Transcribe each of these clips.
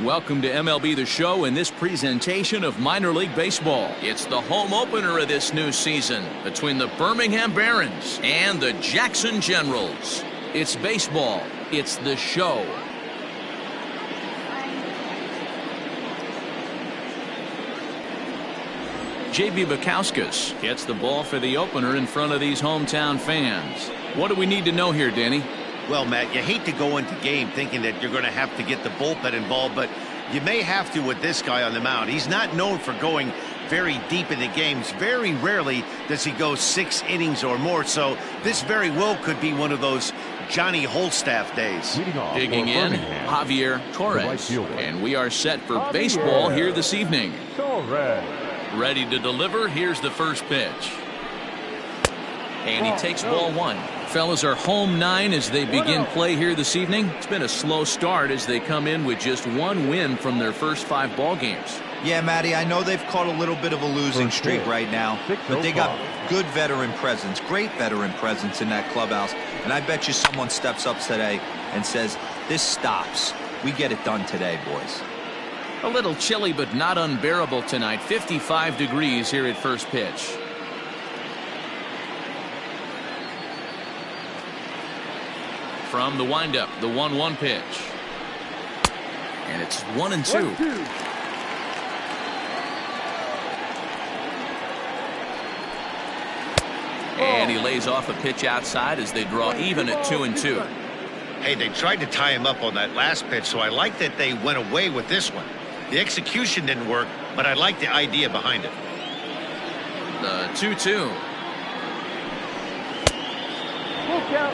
Welcome to MLB The Show and this presentation of minor league baseball. It's the home opener of this new season between the Birmingham Barons and the Jackson Generals. It's baseball. It's the show. J.B. Bukauskas gets the ball for the opener in front of these hometown fans. What do we need to know here, Danny? Well, Matt, you hate to go into game thinking that you're going to have to get the bullpen involved, but you may have to with this guy on the mound. He's not known for going very deep into games. Very rarely does he go 6 innings or more, so this very well could be one of those Johnny Holstaff days. Digging in, Javier Torres. And we are set for baseball here this evening. Ready to deliver. Here's the first pitch. And he takes ball 1. Fellas are home 9 as they begin play here this evening. It's been a slow start as they come in with just 1 win from their first 5 ball games. Yeah, Matty, I know they've caught a little bit of a losing streak right now, but they got good veteran presence, great veteran presence in that clubhouse. And I bet you someone steps up today and says, this stops. We get it done today, boys. A little chilly but not unbearable tonight. 55 degrees here at first pitch. From the windup, the 1-1 pitch. And it's 1-2. And he lays off a pitch outside as they draw even at 2-2. Hey, they tried to tie him up on that last pitch, so I like that they went away with this one. The execution didn't work, but I like the idea behind it. The 2-2. Look out.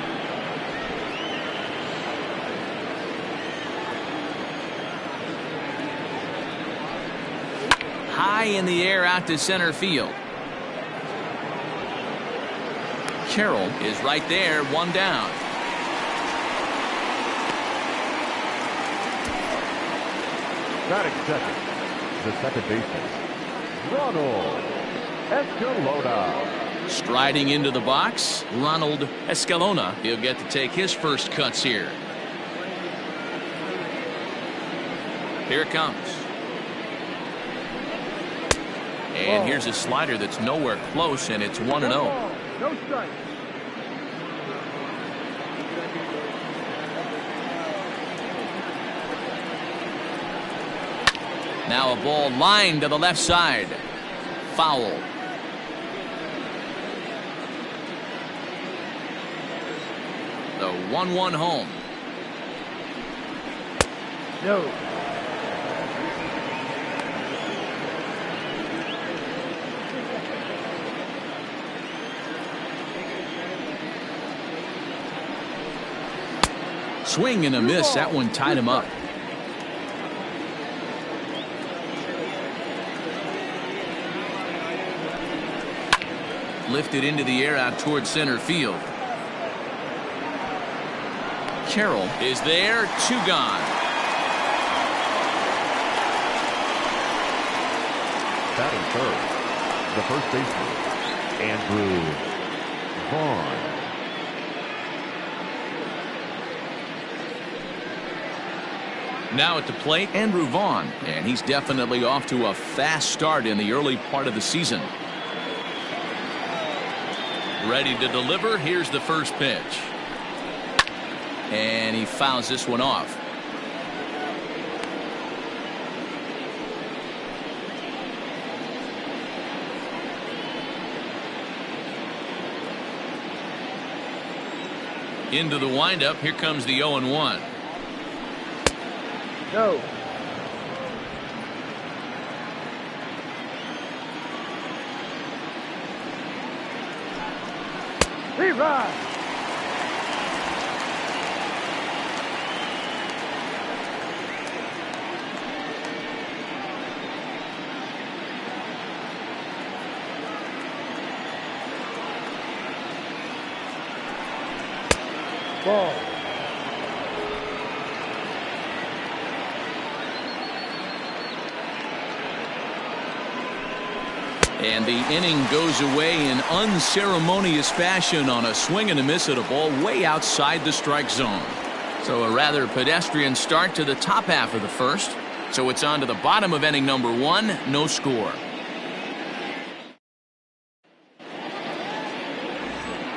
High in the air out to center field. Carroll is right there, 1 down. Batting second, the second baseman, Ronald Escalona. Striding into the box, Ronald Escalona. He'll get to take his first cuts here. Here it comes. And here's a slider that's nowhere close, and it's 1-0. No strike. Now a ball lined to the left side. Foul. The 1-1 home. No. Swing and a miss. That one tied him up. Lifted into the air out towards center field. Carroll is there. 2 gone. Batting third, the first baseman, Andrew Vaughn. Now at the plate, Andrew Vaughn, and he's definitely off to a fast start in the early part of the season. Ready to deliver. Here's the first pitch. And he fouls this one off. Into the windup. Here comes the 0-1. No. Levi. Ball. And the inning goes away in unceremonious fashion on a swing and a miss at a ball way outside the strike zone. So a rather pedestrian start to the top half of the first. So it's on to the bottom of inning number 1, no score.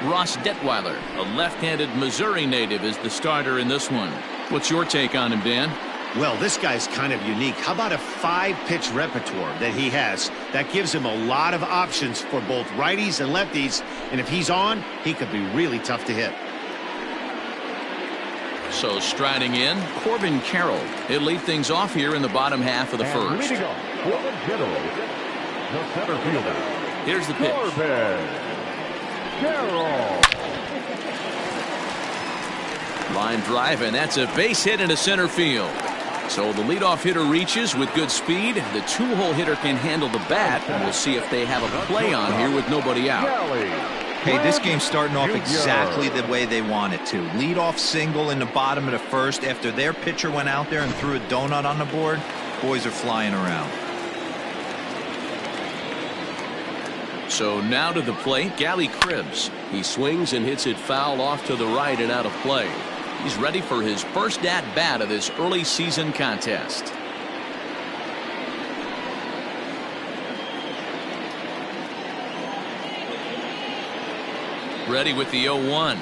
Ross Detweiler, a left-handed Missouri native, is the starter in this one. What's your take on him, Dan? Well, this guy's kind of unique. How about a 5-pitch repertoire that he has? That gives him a lot of options for both righties and lefties. And if he's on, he could be really tough to hit. So striding in, Corbin Carroll. He'll lead things off here in the bottom half of the first. Leading off for the Generals, the center fielder. Here's the pitch. Corbin Carroll. Line drive, and that's a base hit into center field. So the leadoff hitter reaches with good speed. The 2-hole hitter can handle the bat, and we'll see if they have a play on here with nobody out. Hey, this game's starting off exactly the way they want it to. Lead-off single in the bottom of the first after their pitcher went out there and threw a donut on the board. Boys are flying around. So now to the plate, Gally Cribbs. He swings and hits it foul off to the right and out of play. He's ready for his first at-bat of this early season contest. Ready with the 0-1.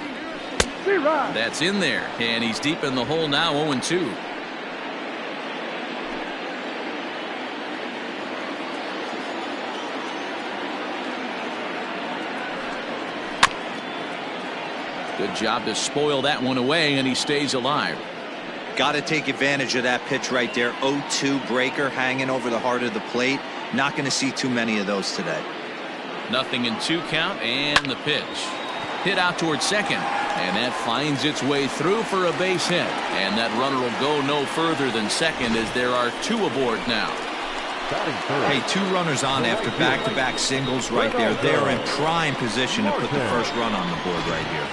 That's in there, and he's deep in the hole now, 0-2. Good job to spoil that one away, and he stays alive. Got to take advantage of that pitch right there. 0-2 breaker hanging over the heart of the plate. Not going to see too many of those today. 0-2 count, and the pitch. Hit out towards second, and that finds its way through for a base hit. And that runner will go no further than second as there are 2 aboard now. Hey, 2 runners on after back-to-back singles right there. They're in prime position to put the first run on the board right here.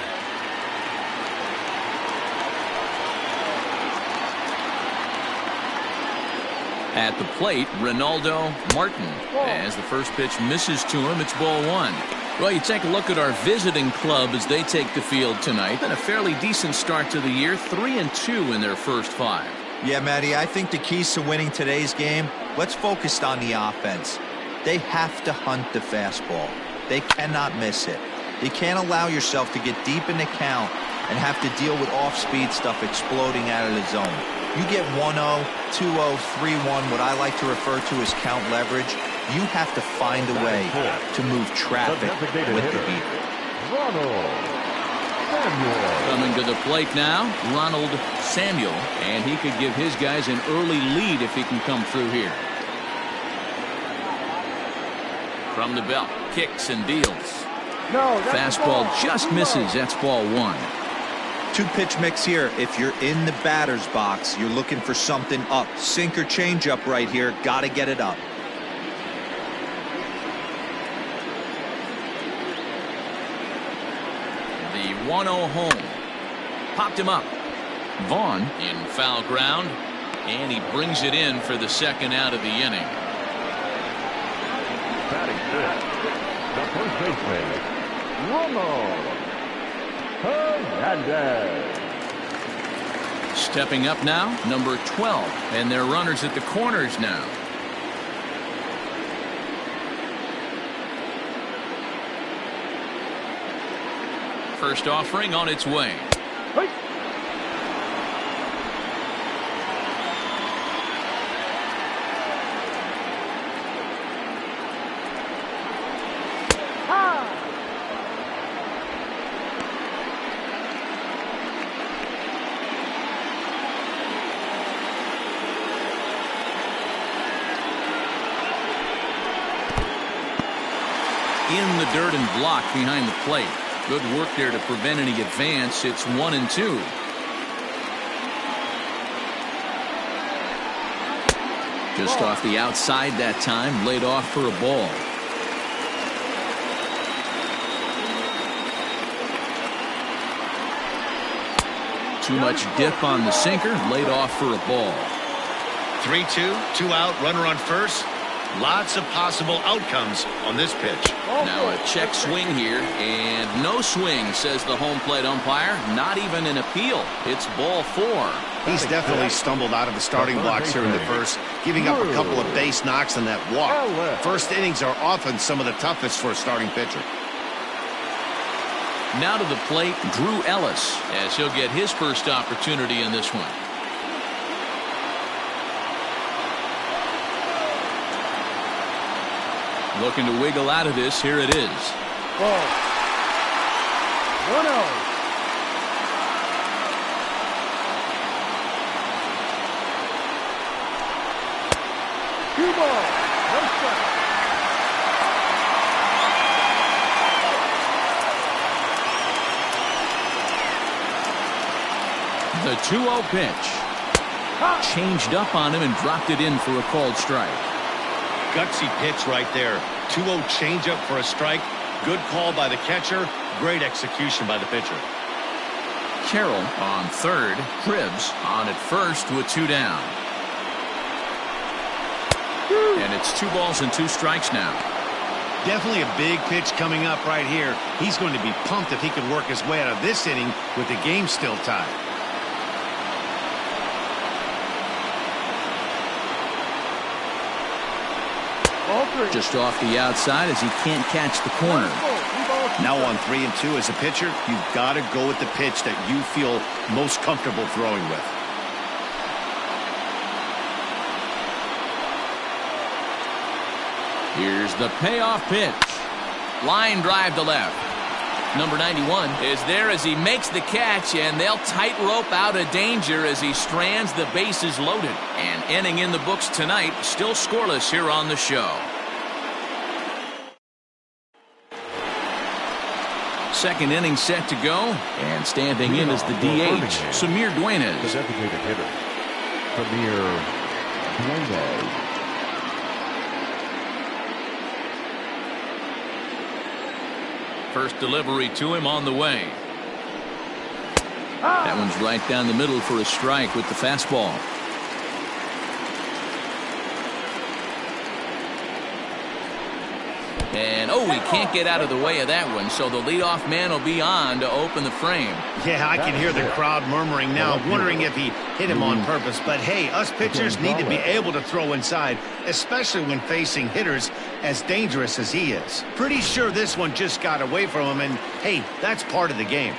At the plate, Ronaldo Martin. As the first pitch misses to him, it's ball 1. Well, you take a look at our visiting club as they take the field tonight. And a fairly decent start to the year, 3-2 in their first 5. Yeah, Matty, I think the keys to winning today's game, let's focus on the offense. They have to hunt the fastball. They cannot miss it. You can't allow yourself to get deep in the count and have to deal with off-speed stuff exploding out of the zone. You get 1-0, 2-0, 3-1, what I like to refer to as count leverage. You have to find a way to move traffic with the heat. Coming to the plate now, Ronald Samuel, and he could give his guys an early lead if he can come through here. From the belt, kicks and deals. Fastball just misses. That's ball 1. 2-pitch mix here. If you're in the batter's box, you're looking for something up. Sinker changeup right here. Got to get it up. The 1-0 home. Popped him up. Vaughn in foul ground, and he brings it in for the second out of the inning. Batting fifth, the first baseman, Ronald Hernandez. Stepping up now, number 12, and they're runners at the corners now. First offering on its way. In the dirt and block behind the plate. Good work there to prevent any advance. It's 1-2. Just off the outside that time, laid off for a ball. Too much dip on the sinker, laid off for a ball. 3-2, 2 out, runner on first. Lots of possible outcomes on this pitch. Now a check swing here, and no swing, says the home plate umpire. Not even an appeal. It's ball 4. He's definitely stumbled out of the starting blocks here in the first, giving up a couple of base knocks on that walk. First innings are often some of the toughest for a starting pitcher. Now to the plate, Drew Ellis, as he'll get his first opportunity in this one. Looking to wiggle out of this. Here it is. Ball. 1-0. Two balls. No strike. The 2-0 pitch. Changed up on him and dropped it in for a called strike. Gutsy pitch right there. 2-0 changeup for a strike. Good call by the catcher. Great execution by the pitcher. Carroll on third. Cribbs on at first with 2 down. And it's 2 balls and 2 strikes now. Definitely a big pitch coming up right here. He's going to be pumped if he can work his way out of this inning with the game still tied. Just off the outside as he can't catch the corner. Now on 3 and 2 as a pitcher, you've got to go with the pitch that you feel most comfortable throwing with. Here's the payoff pitch. Line drive to left. Number 91 is there as he makes the catch, and they'll tightrope out of danger as he strands the bases loaded. And inning in the books tonight, still scoreless here on the show. Second inning set to go, and standing in is the DH, Samir Dueñas. The designated hitter, Samir Dueñas. First delivery to him on the way. That one's right down the middle for a strike with the fastball. And, he can't get out of the way of that one, so the leadoff man will be on to open the frame. Yeah, I can hear the crowd murmuring now, wondering if he hit him on purpose. But, hey, us pitchers need to be able to throw inside, especially when facing hitters as dangerous as he is. Pretty sure this one just got away from him, and, hey, that's part of the game.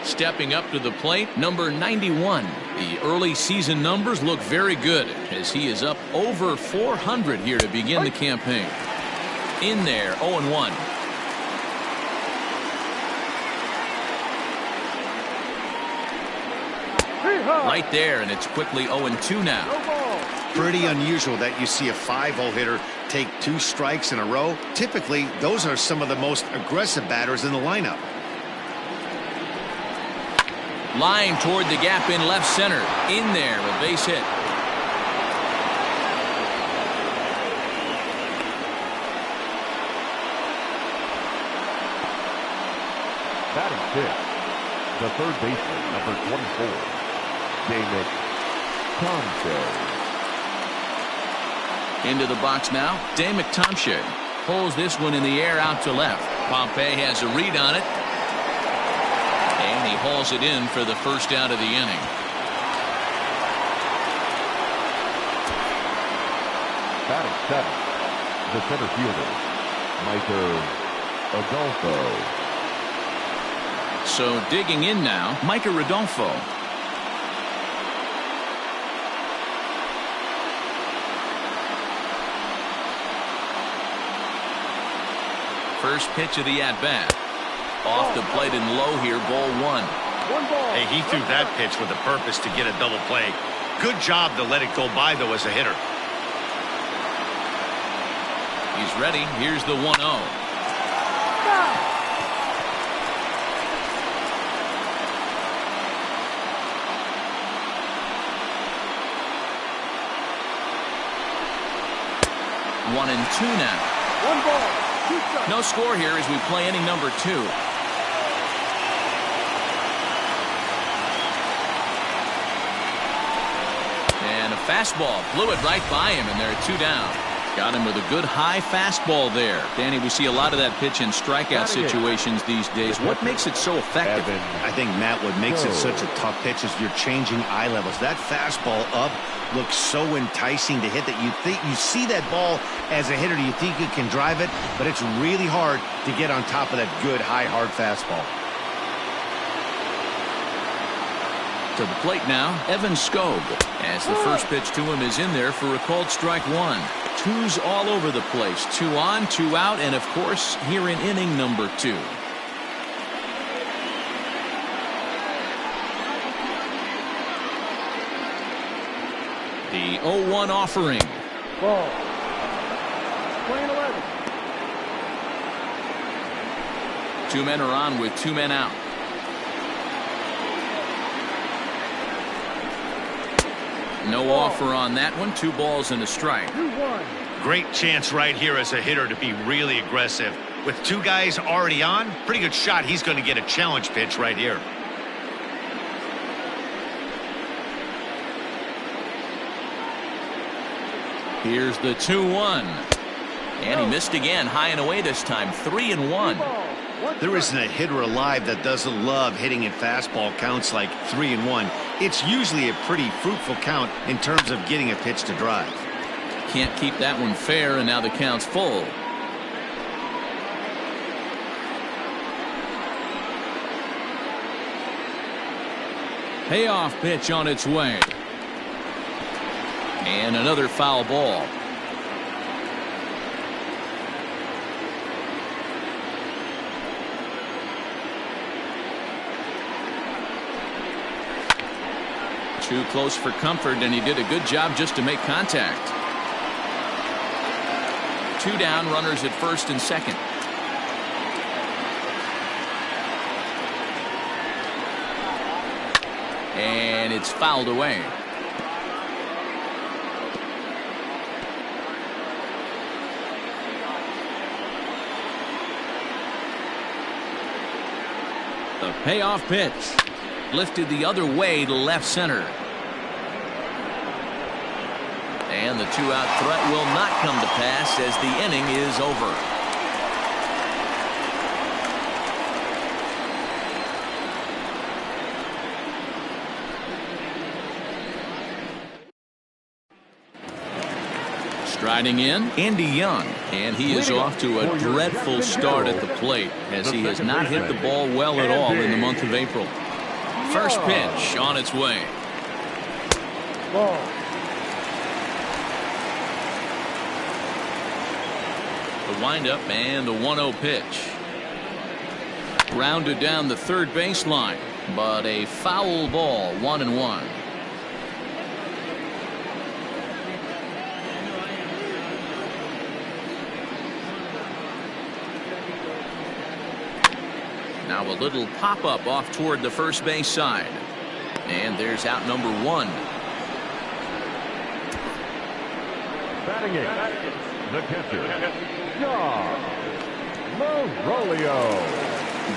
Stepping up to the plate, number 91. The early season numbers look very good as he is up over 400 here to begin the campaign. In there, 0-1. Right there, and it's quickly 0-2 now. Pretty unusual that you see a 5-0 hitter take 2 strikes in a row. Typically, those are some of the most aggressive batters in the lineup. Line toward the gap in left center. In there, a base hit. Batting 5th, the third baseman, number 24, David Tomshay. Into the box now, Damick Tomshay pulls this one in the air out to left. Pompey has a read on it. And he hauls it in for the first out of the inning. Batting 7th, the center fielder, Micah Rodolfo. So digging in now, Micah Rodolfo. First pitch of the at-bat. Off the plate and low here, ball 1. Hey, he threw that pitch with a purpose to get a double play. Good job to let it go by, though, as a hitter. He's ready. Here's the 1-0. One and 2 now. 1 ball. No score here as we play inning number 2. And a Fastball blew it right by him, and there are 2 down. Got him with a good high fastball there. Danny, we see a lot of that pitch in strikeout situations these days. What makes it so effective? I think, Matt, what makes it such a tough pitch is you're changing eye levels. That fastball up looks so enticing to hit that you see that ball as a hitter, you think you can drive it, but it's really hard to get on top of that good high hard fastball. To the plate now, Evan Skog, as the first pitch to him is in there for a called strike 1. 2's all over the place. 2 on, 2 out, and of course here in inning number 2. The 0-1 offering. Ball. Playing 11. 2 men are on with 2 men out. No offer on that one. 2 balls and a strike. 2-1. Great chance right here as a hitter to be really aggressive. With 2 guys already on, pretty good shot he's going to get a challenge pitch right here. Here's the 2-1. And he missed again, high and away this time. 3-1. There isn't a hitter alive that doesn't love hitting at fastball counts like 3-1. It's usually a pretty fruitful count in terms of getting a pitch to drive. Can't keep that one fair, and now the count's full. Payoff pitch on its way. And another foul ball. Too close for comfort, and he did a good job just to make contact. 2 down, runners at first and second. And it's fouled away. The payoff pitch. Lifted the other way to left center. And the 2-out threat will not come to pass as the inning is over. Striding in, Andy Young, and he is off to a dreadful start at the plate as he has not hit the ball well at all in the month of April. First pitch on its way. Ball. The windup and the 1-0 pitch. Grounded down the third baseline, but a foul ball, 1-1. Now a little pop-up off toward the first base side. And there's out number 1. Batting it. The catcher, Dom Merolio.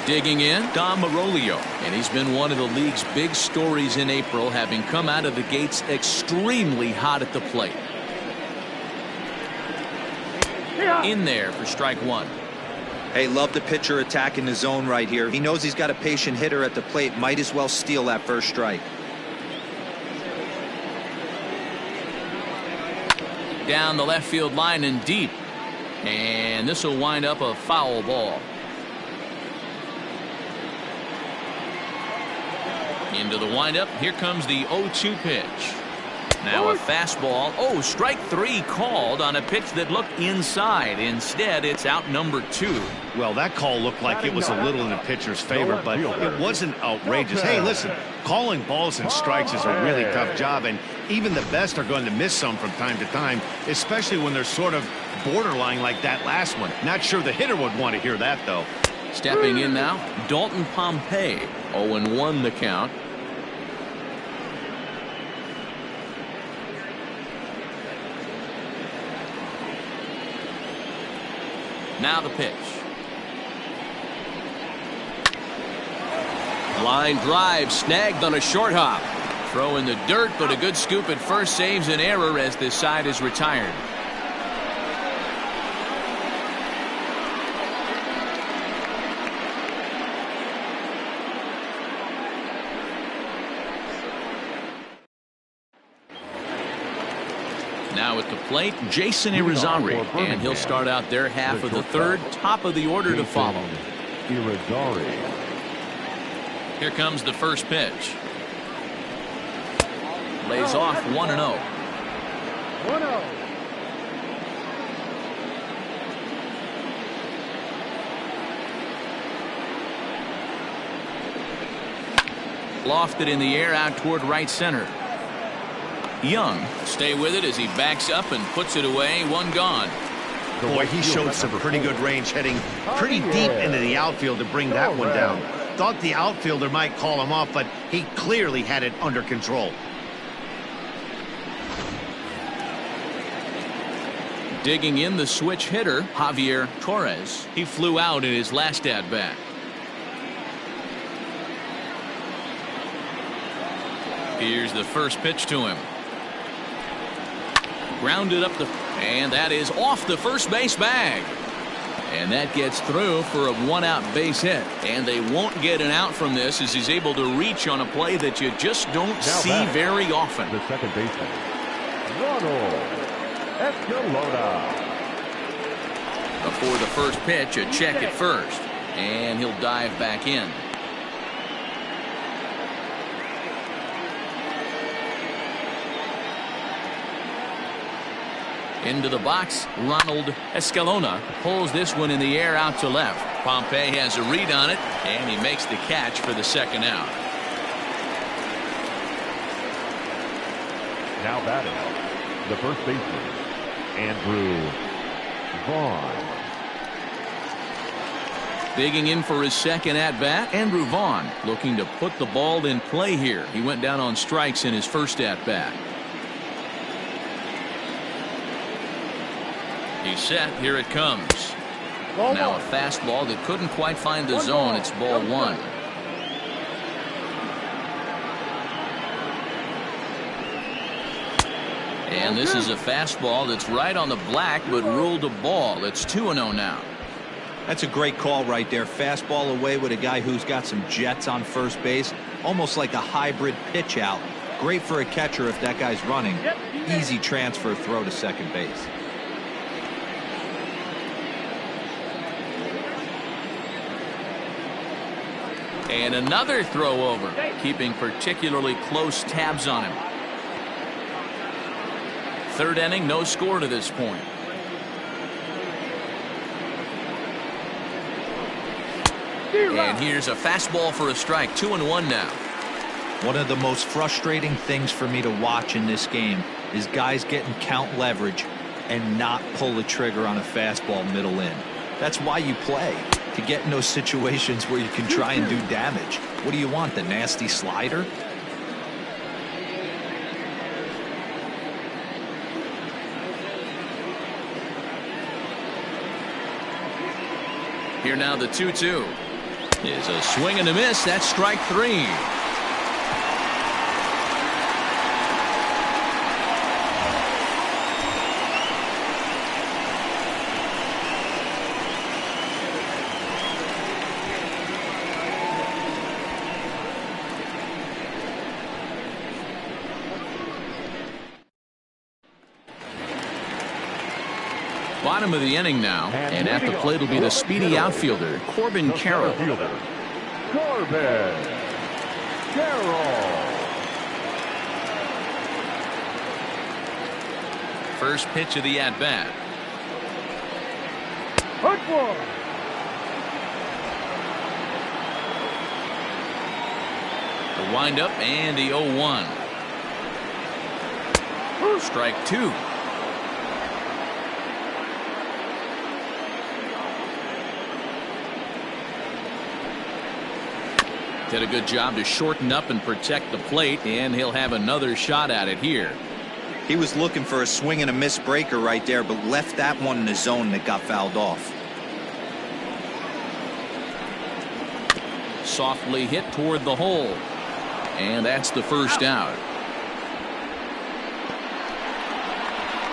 Digging in, Dom Merolio. And he's been one of the league's big stories in April, having come out of the gates extremely hot at the plate. In there for strike 1. Hey, love the pitcher attacking the zone right here. He knows he's got a patient hitter at the plate. Might as well steal that first strike. Down the left field line and deep. And this will wind up a foul ball. Into the windup. Here comes the 0-2 pitch. Now a fastball. Oh, strike 3 called on a pitch that looked inside. Instead, it's out number 2. Well, that call looked like it was a little in the pitcher's favor, but it wasn't outrageous. Hey, listen, calling balls and strikes is a really tough job, and even the best are going to miss some from time to time, especially when they're sort of borderline like that last one. Not sure the hitter would want to hear that, though. Stepping in now, Dalton Pompey. 0-1 the count. Now the pitch. Line drive snagged on a short hop. Throw in the dirt, but a good scoop at first saves an error as this side is retired. Now at the plate, Jason Irizarry, and he'll start out their half of the third, top of the order to follow. Here comes the first pitch. Lays off 1-0. 1-0. Lofted in the air out toward right center. Young stay with it as he backs up and puts it away. One gone. Boy, he showed some pretty good range, heading pretty deep into the outfield to bring that one down. Thought the outfielder might call him off, but he clearly had it under control. Digging in the switch hitter, Javier Torres. He flew out in his last at-bat. Here's the first pitch to him. Grounded up and that is off the first base bag. And that gets through for a one-out base hit. And they won't get an out from this as he's able to reach on a play that you just don't see very often. The second baseman, Ronald Escalona. Before the first pitch, a check at first. And he'll dive back in. Into the box, Ronald Escalona pulls this one in the air out to left. Pompey has a read on it, and he makes the catch for the second out. Now batting, the first baseman, Andrew Vaughn. Digging in for his second at-bat, Andrew Vaughn looking to put the ball in play here. He went down on strikes in his first at-bat. He's set. Here it comes. Now a fastball that couldn't quite find the zone. It's ball one. And this is a fastball that's right on the black but ruled a ball. It's 2-0 now. That's a great call right there. Fastball away with a guy who's got some jets on first base. Almost like a hybrid pitch out. Great for a catcher if that guy's running. Easy transfer throw to second base. And another throw over, keeping particularly close tabs on him. Third inning, no score to this point. And here's a fastball for a strike. 2-1 now. One of the most frustrating things for me to watch in this game is guys getting count leverage and not pull the trigger on a fastball middle in. That's why you play, to get in those situations where you can try and do damage. What do you want, the nasty slider? Here now the 2-2 is a swing and a miss. That's strike three. Bottom of the inning now, and at the plate will be the speedy outfielder, Corbin Carroll. Corbin Carroll. First pitch of the at-bat. The windup and the 0-1. Strike two. Did a good job to shorten up and protect the plate, and he'll have another shot at it here. He was looking for a swing and a miss breaker right there, but left that one in the zone that got fouled off. Softly hit toward the hole. And that's the first out.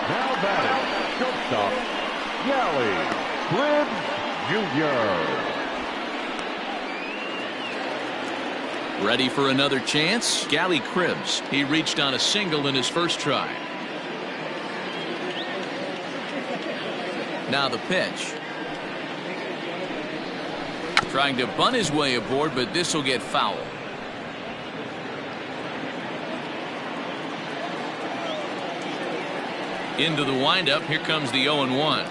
Now batting, shortstop, Gally Cribbs Jr. Ready for another chance? Gally Cribbs. He reached on a single in his first try. Now the pitch. Trying to bunt his way aboard, but this will get foul. Into the windup. Here comes the 0-1.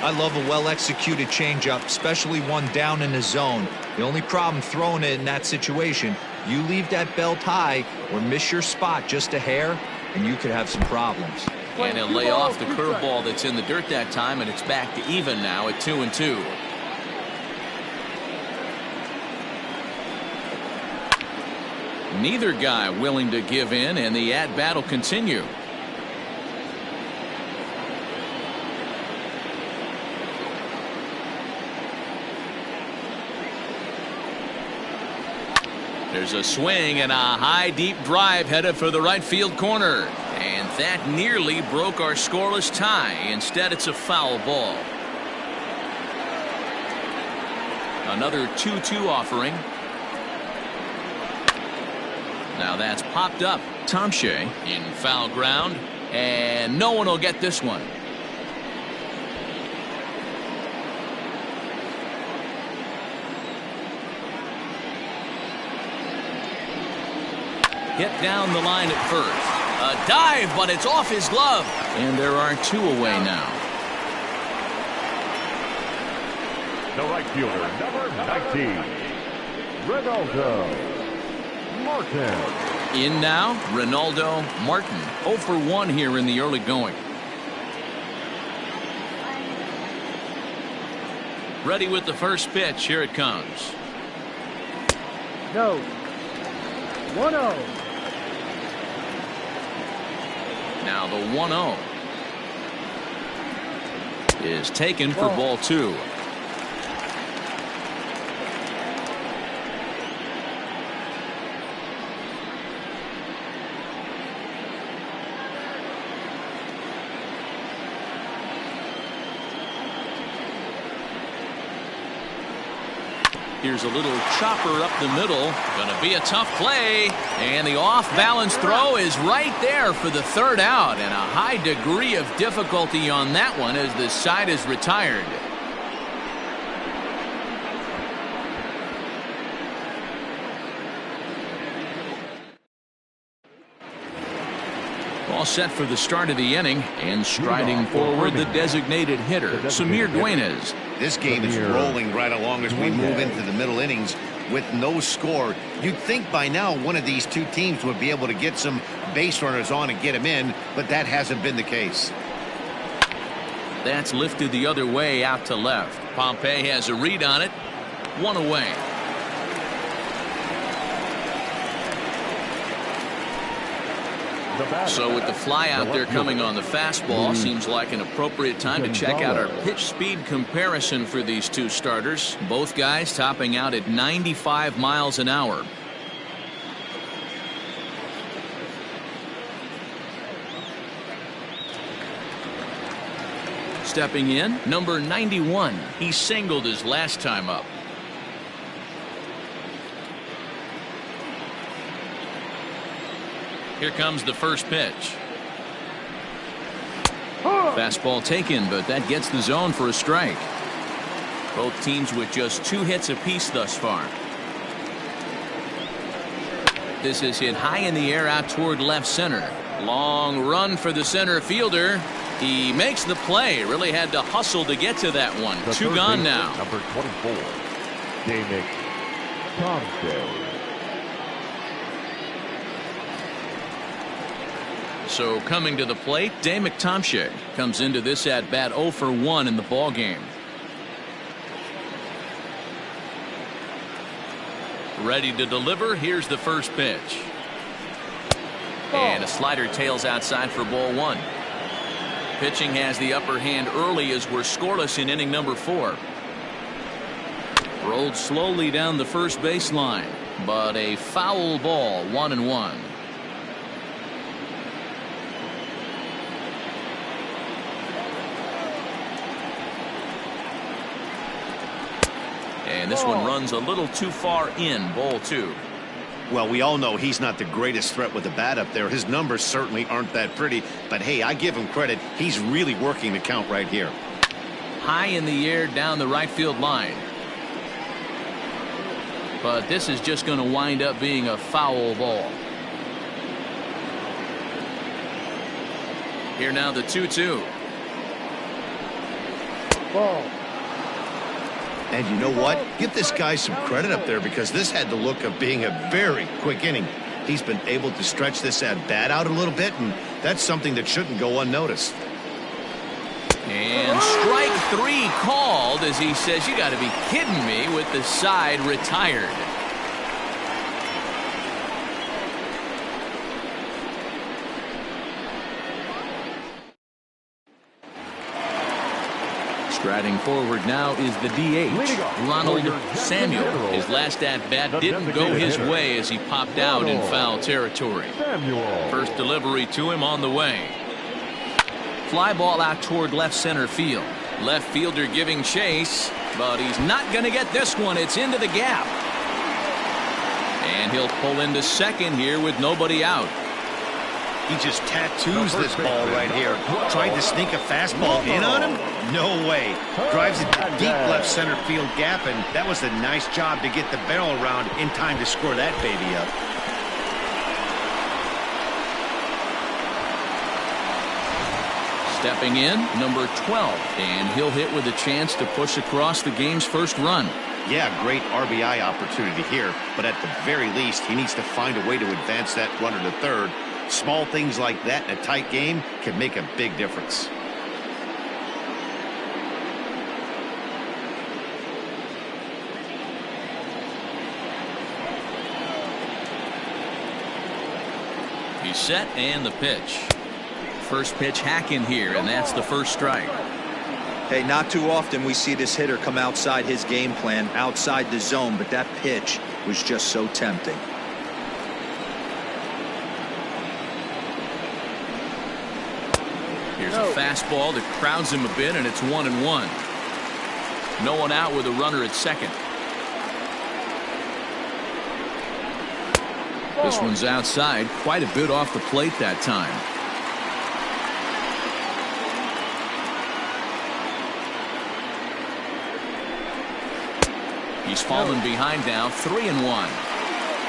I love a well-executed changeup, especially one down in the zone. The only problem throwing it in that situation, you leave that belt high or miss your spot just a hair, and you could have some problems. And he'll lay off the curveball that's in the dirt that time, and it's back to even now at 2-2. Neither guy willing to give in, and the at-bat will continue. There's a swing and a high deep drive headed for the right field corner, and that nearly broke our scoreless tie. Instead, it's a foul ball. Another 2-2 offering. Now that's popped up. Tomshay in foul ground, and no one will get this one. Hit down the line at first. A dive, but it's off his glove. And there are two away now. The right fielder, number 19, Ronaldo Martin. In now, Ronaldo Martin. 0 for 1 here in the early going. Ready with the first pitch. Here it comes. No. 1-0. Now the 1-0 is taken for ball 2. Here's a little chopper up the middle. Gonna be a tough play. And the off-balance throw is right there for the third out. And a high degree of difficulty on that one as the side is retired. All set for the start of the inning, and striding forward the designated hitter, Samir Duenas. This game is rolling right along as we move into the middle innings with no score. You'd think by now one of these two teams would be able to get some base runners on and get them in, but that hasn't been the case. That's lifted the other way out to left. Pompey has a read on it. One away. So with the fly out there coming on the fastball, seems like an appropriate time to check out our pitch speed comparison for these two starters. Both guys topping out at 95 miles an hour. Stepping in, number 91. He singled his last time up. Here comes the first pitch. Fastball taken, but that gets the zone for a strike. Both teams with just 2 hits apiece thus far. This is hit high in the air out toward left center. Long run for the center fielder. He makes the play. Really had to hustle to get to that one. 2 gone now. Number 24, Damick Tomshay. So coming to the plate, Damick Tomshay comes into this at bat 0 for 1 in the ball game. Ready to deliver. Here's the first pitch. And a slider tails outside for ball 1. Pitching has the upper hand early as we're scoreless in inning number 4. Rolled slowly down the first baseline, but a foul ball, 1-1. And this one runs a little too far in, ball 2. Well, we all know he's not the greatest threat with the bat up there. His numbers certainly aren't that pretty, but hey, I give him credit. He's really working the count right here. High in the air down the right field line. But this is just going to wind up being a foul ball. Here now the 2-2. Ball. And you know what? Give this guy some credit up there because this had the look of being a very quick inning. He's been able to stretch this at bat out a little bit, and that's something that shouldn't go unnoticed. And strike 3 called as he says, you got to be kidding me, with the side retired. Striding forward now is the DH, Ronald Samuel. His last at-bat didn't go his way as he popped out in foul territory. First delivery to him on the way. Fly ball out toward left center field. Left fielder giving chase, but he's not going to get this one. It's into the gap. And he'll pull into second here with nobody out. He just tattoos this ball right here. Tried to sneak a fastball in on him? No way. Drives it deep left center field gap, and that was a nice job to get the barrel around in time to score that baby up. Stepping in, number 12, and he'll hit with a chance to push across the game's first run. Yeah, great RBI opportunity here, but at the very least, he needs to find a way to advance that runner to third. Small things like that in a tight game can make a big difference. He's set and the pitch. First pitch hack in here, and that's the first strike. Hey, not too often we see this hitter come outside his game plan, outside the zone, but that pitch was just so tempting. Here's a fastball that crowds him a bit, and it's 1-1. No one out with a runner at second. This one's outside, quite a bit off the plate that time. He's fallen behind now, 3-1.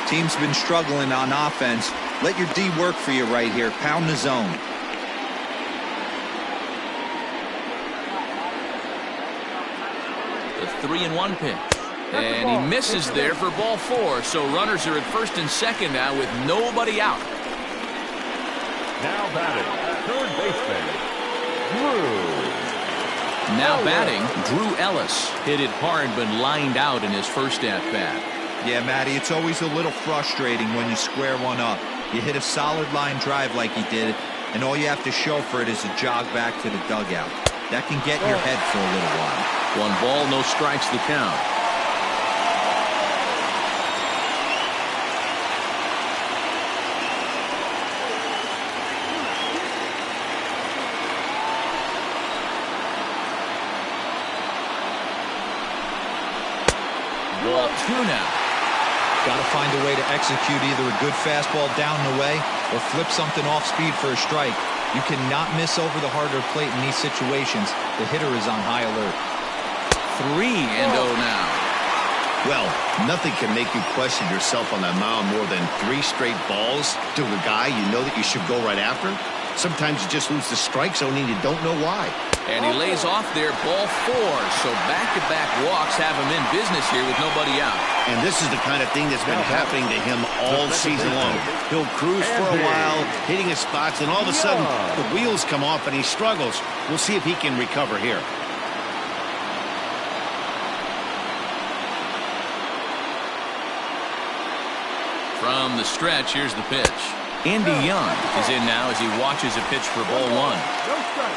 Team's been struggling on offense. Let your D work for you right here. Pound the zone. The 3-1 pitch. And he misses there for ball 4. So runners are at first and second now with nobody out. Now batting, third baseman, Drew. Now batting, Drew Ellis. Hit it hard but lined out in his first at-bat. Yeah, Matty, it's always a little frustrating when you square one up. You hit a solid line drive like he did, and all you have to show for it is a jog back to the dugout. That can get in your head for a little while. 1 ball, no strikes the count. Ball 2 now. Got to find a way to execute either a good fastball down and away or flip something off speed for a strike. You cannot miss over the harder plate in these situations. The hitter is on high alert. 3-0 now. Well, nothing can make you question yourself on that mound more than 3 straight balls to a guy you know that you should go right after. Sometimes you just lose the strike zone and you don't know why. And he lays off there, ball 4. So back-to-back walks have him in business here with nobody out. And this is the kind of thing that's been happening to him all season long. He'll cruise for a while, hitting his spots, and all of a sudden the wheels come off and he struggles. We'll see if he can recover here. From the stretch, here's the pitch. Andy Young is in now as he watches a pitch for ball one.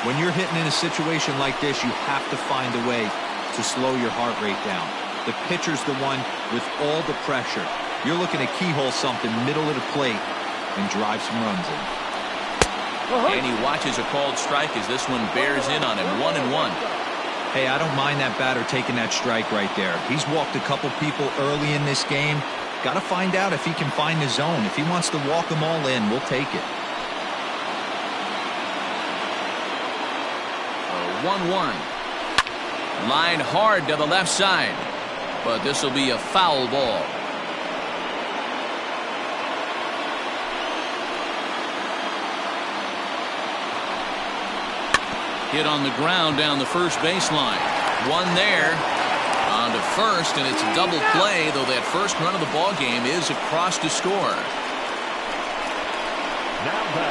When you're hitting in a situation like this, you have to find a way to slow your heart rate down. The pitcher's the one with all the pressure. You're looking to keyhole something middle of the plate and drive some runs in. And he watches a called strike as this one bears in on him. 1-1. Hey, I don't mind that batter taking that strike right there. He's walked a couple people early in this game. Got to find out if he can find the zone. If he wants to walk them all in, we'll take it. 1-1. Line hard to the left side, but this will be a foul ball. Hit on the ground down the first baseline. One there. On to first, and it's a double play, though that first run of the ball game is across to score.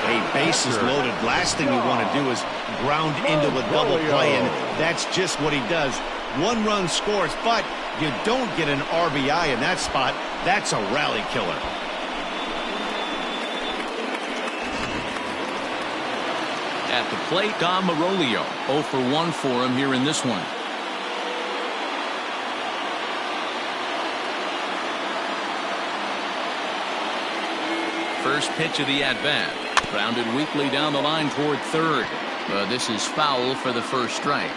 Hey, bases loaded. Last thing you want to do is ground into a double play, and that's just what he does. One run scores, but you don't get an RBI in that spot. That's a rally killer. At the plate, Dom Marolio. 0 for 1 for him here in this one. First pitch of the at-bat. Grounded weakly down the line toward third. But this is foul for the first strike.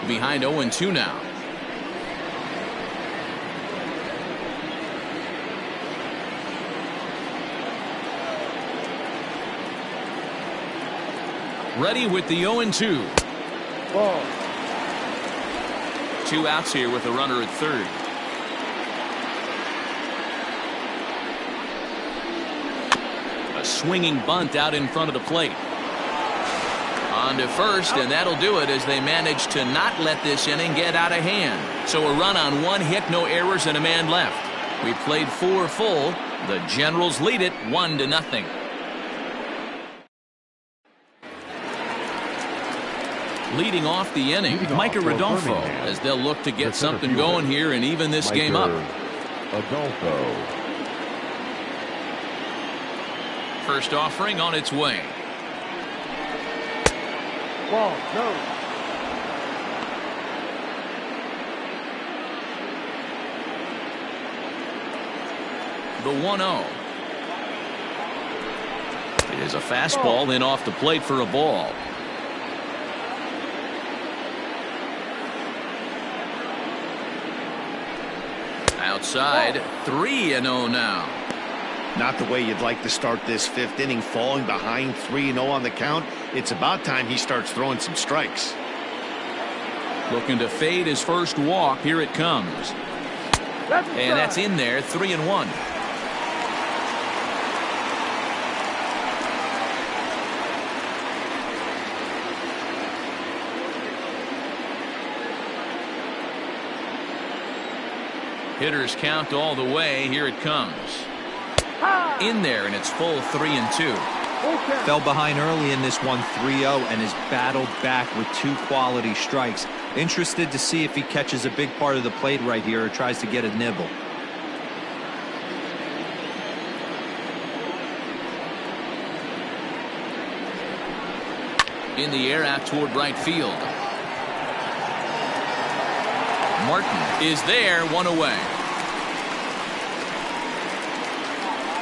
Behind 0-2 now. Ready with the 0-2. Ball. 2 outs here with a runner at third. A swinging bunt out in front of the plate. On to first, and that'll do it as they manage to not let this inning get out of hand. So a run on 1 hit, no errors, and a man left. We played 4 full. The Generals lead it 1-0. Leading off the inning, Micah Rodolfo, as they'll look to get something going here and even this game up. Rodolfo. First offering on its way. Ball. No. The 1-0. It is a fastball in off the plate for a ball. Outside, 3-0 now. Not the way you'd like to start this 5th inning, falling behind 3-0 on the count. It's about time he starts throwing some strikes. Looking to fade his first walk. Here it comes. And that's in there, 3-1. Hitters count all the way. Here it comes. In there, and it's full 3-2. Fell behind early in this one 3-0 and has battled back with 2 quality strikes. Interested to see if he catches a big part of the plate right here or tries to get a nibble. In the air out toward right field. Martin is there, 1 away.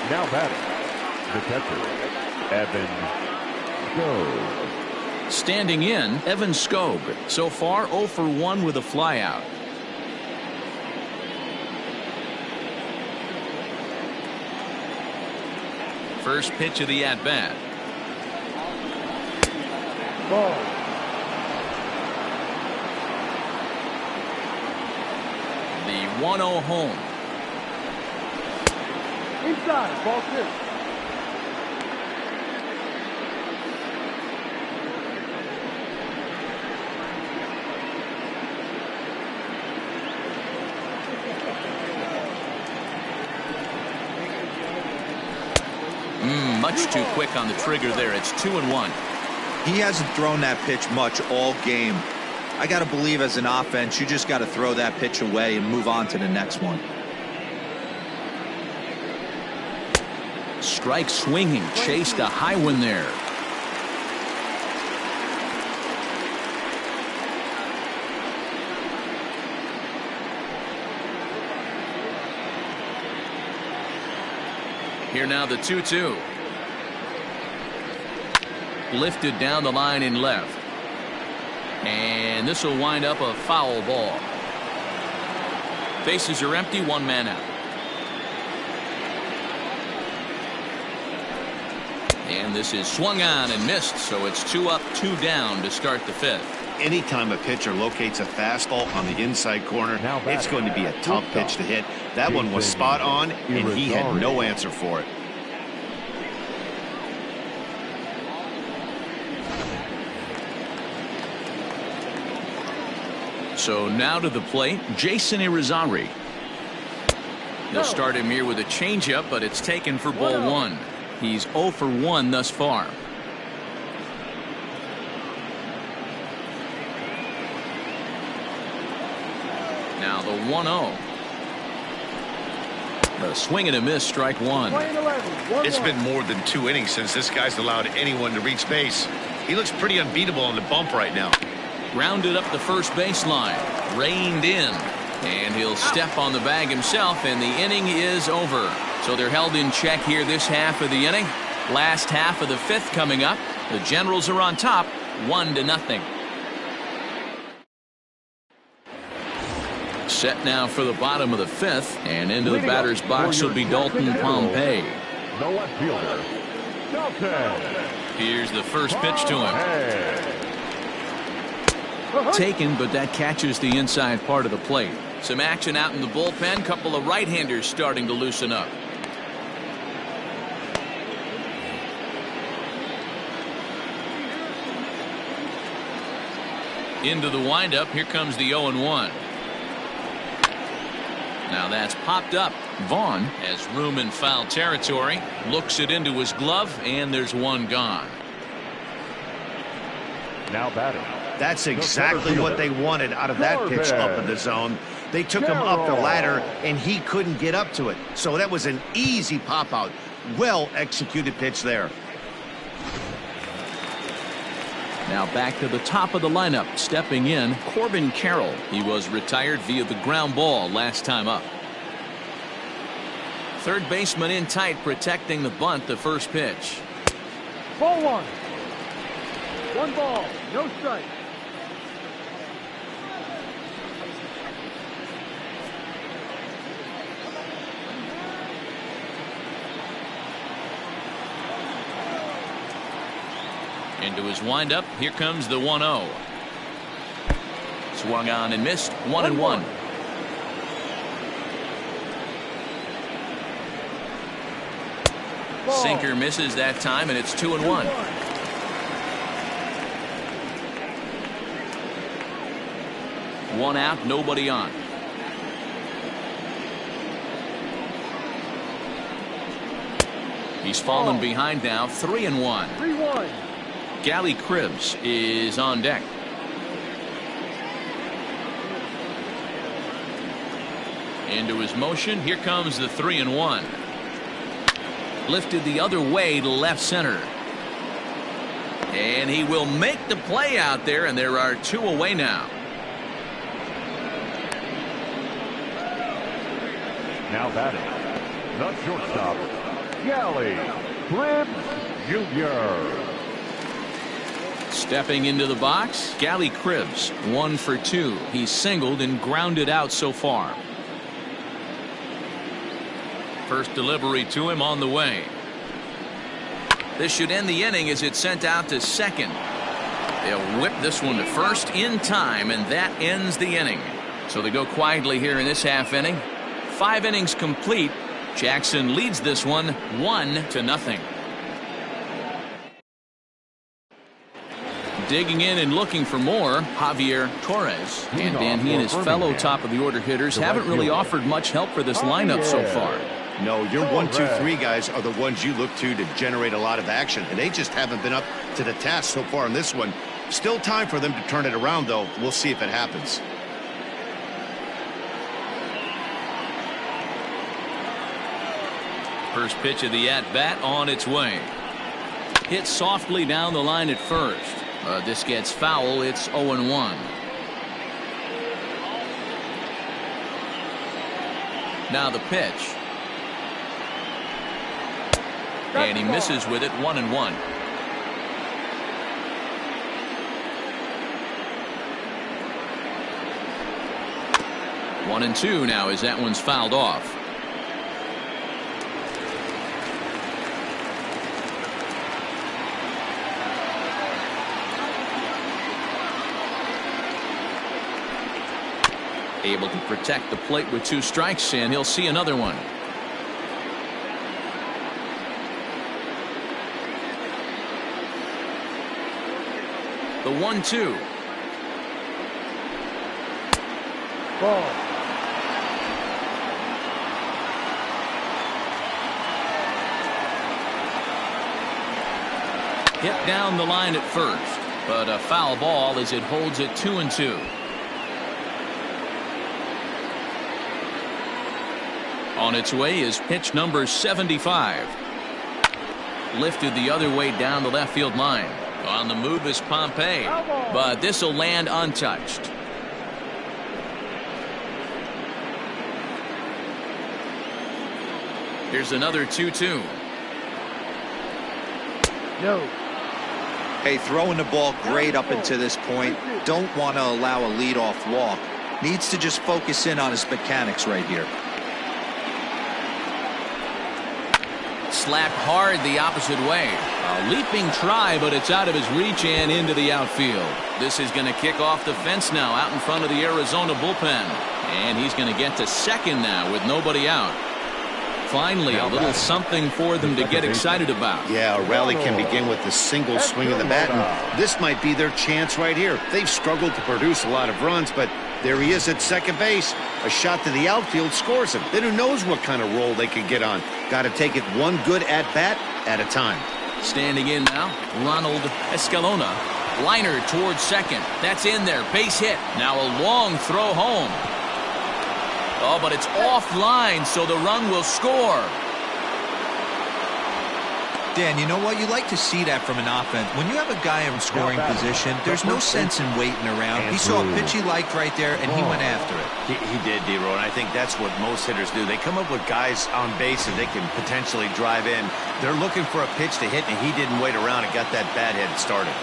Now batting, the catcher, Evan Skog. Standing in, Evan Skog. So far, 0 for 1 with a flyout. First pitch of the at-bat. Ball. The 1-0 home. Inside. Ball 2. much too quick on the trigger there. It's 2-1. He hasn't thrown that pitch much all game. I got to believe as an offense, you just got to throw that pitch away and move on to the next one. Strike swinging, chased a high one there. Here now the 2-2. Lifted down the line in left. And this will wind up a foul ball. Bases are empty, one man out. And this is swung on and missed, so it's 2 up, 2 down to start the 5th. Anytime a pitcher locates a fastball on the inside corner, it's going to be a tough pitch to hit. That one was spot on, and he had no answer for it. So now to the plate, Jason Irizarry. They'll start him here with a changeup, but it's taken for ball 1. He's 0 for 1 thus far. Now the 1-0. The swing and a miss, strike 1. It's been more than 2 innings since this guy's allowed anyone to reach base. He looks pretty unbeatable on the bump right now. Grounded up the first baseline, reined in, and he'll step on the bag himself, and the inning is over. So they're held in check here this half of the inning. Last half of the 5th coming up. The Generals are on top, 1-0. Set now for the bottom of the 5th, and into the batter's box will be Dalton Pompey. The left fielder, Dalton. Here's the first pitch to him. Taken, but that catches the inside part of the plate. Some action out in the bullpen. Couple of right-handers starting to loosen up. Into the windup. Here comes the 0-1. Now that's popped up. Vaughn has room in foul territory. Looks it into his glove, and there's one gone. Now batting. That's exactly what they wanted out of that pitch up in the zone. They took him up the ladder, and he couldn't get up to it. So that was an easy pop-out. Well-executed pitch there. Now back to the top of the lineup. Stepping in, Corbin Carroll. He was retired via the ground ball last time up. Third baseman in tight, protecting the bunt, the first pitch. Ball 1. 1 ball, no strike. Into his windup. Here comes the 1-0. Swung on and missed. 1-1. Sinker misses that time, and it's 2-1. One out, nobody on. He's fallen behind now. 3-1. 3-1. Gally Cribbs is on deck. Into his motion. Here comes the 3-1. Lifted the other way to left center. And he will make the play out there, and there are 2 away now. Now batting. The shortstop, Gally Cribbs Jr. Stepping into the box, Gally Cribbs, 1 for 2. He's singled and grounded out so far. First delivery to him on the way. This should end the inning as it's sent out to second. They'll whip this one to first in time, and that ends the inning. So they go quietly here in this half inning. 5 innings complete. Jackson leads this one 1-0. Digging in and looking for more, Javier Torres. And he and his fellow top-of-the-order hitters haven't really offered much help for this lineup so far. No, your 1, 2, 3 guys are the ones you look to generate a lot of action, and they just haven't been up to the task so far in this one. Still time for them to turn it around, though. We'll see if it happens. First pitch of the at-bat on its way. Hit softly down the line at first. This gets foul. It's 0-1. Now the pitch. And he misses with it. 1-1. One and two now as that one's fouled off. Able to protect the plate with 2 strikes, and he'll see another one. The 1-2. Ball. Hit down the line at first, but a foul ball as it holds it 2-2. On its way is pitch number 75. Lifted the other way down the left field line. On the move is Pompey, but this will land untouched. Here's another 2-2. No. Hey, throwing the ball great up until this point. Don't want to allow a leadoff walk. Needs to just focus in on his mechanics right here. Slapped hard the opposite way. A leaping try, but it's out of his reach and into the outfield. This is going to kick off the fence now out in front of the Arizona bullpen. And he's going to get to second now with nobody out. Finally, a little something for them to get excited about. Yeah, a rally can begin with a single swing of the bat, and this might be their chance right here. They've struggled to produce a lot of runs, but there he is at second base. A shot to the outfield scores him. Then who knows what kind of roll they could get on. Got to take it one good at-bat at a time. Standing in now, Ronald Escalona. Liner towards second. That's in there. Base hit. Now a long throw home. Oh, but it's offline, so the run will score. Dan, you know what? You like to see that from an offense. When you have a guy in scoring position, there's no sense in waiting around. He saw a pitch he liked right there, and he went after it. He did, D-Row, and I think that's what most hitters do. They come up with guys on base that they can potentially drive in. They're looking for a pitch to hit, and he didn't wait around and got that bat head started.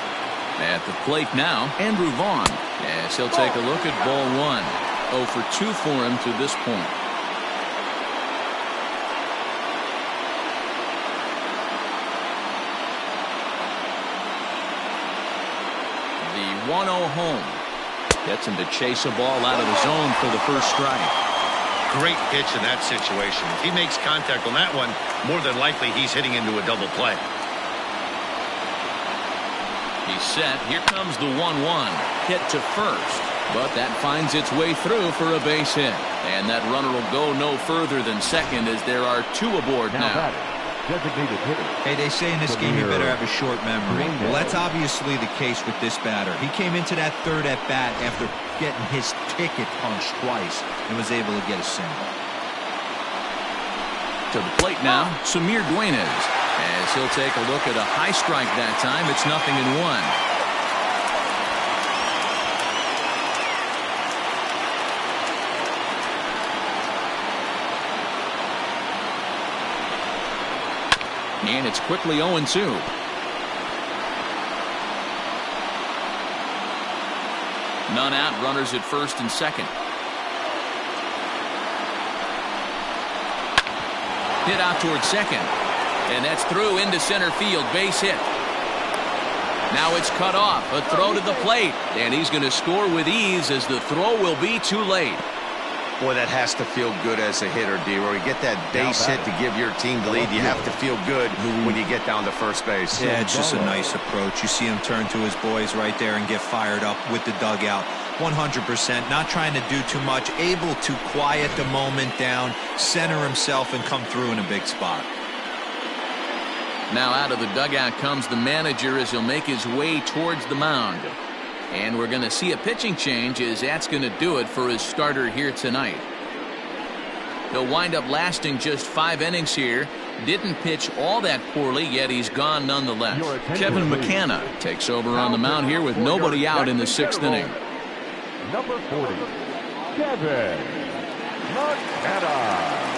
At the plate now, Andrew Vaughn. Yes, he'll take a look at ball one. 0 for 2 for him to this point. The 1-0 home. Gets him to chase a ball out of the zone for the first strike. Great pitch in that situation. If he makes contact on that one, more than likely he's hitting into a double play. He's set. Here comes the 1-1. Hit to first. But that finds its way through for a base hit. And that runner will go no further than second as there are 2 aboard now. Designated hitter. Hey, they say in this game you better have a short memory. Well, that's obviously the case with this batter. He came into that third at-bat after getting his ticket punched twice and was able to get a single. To the plate now, Samir Duenas. As he'll take a look at a high strike that time. It's 0-1. And it's quickly 0-2. None out, runners at first and second. Hit out towards second. And that's through into center field. Base hit. Now it's cut off. A throw to the plate. And he's going to score with ease as the throw will be too late. Boy, that has to feel good as a hitter, D-Roy. You get that base hit to give your team the lead. You have to feel good when you get down to first base. Yeah, it's just a nice approach. You see him turn to his boys right there and get fired up with the dugout. 100%. Not trying to do too much. Able to quiet the moment down, center himself, and come through in a big spot. Now out of the dugout comes the manager as he'll make his way towards the mound. And we're going to see a pitching change as that's going to do it for his starter here tonight. He'll wind up lasting just 5 innings here. Didn't pitch all that poorly, yet he's gone nonetheless. Kevin McCanna takes over on the mound here with nobody out in the 6th inning. Number 40, Kevin McCanna.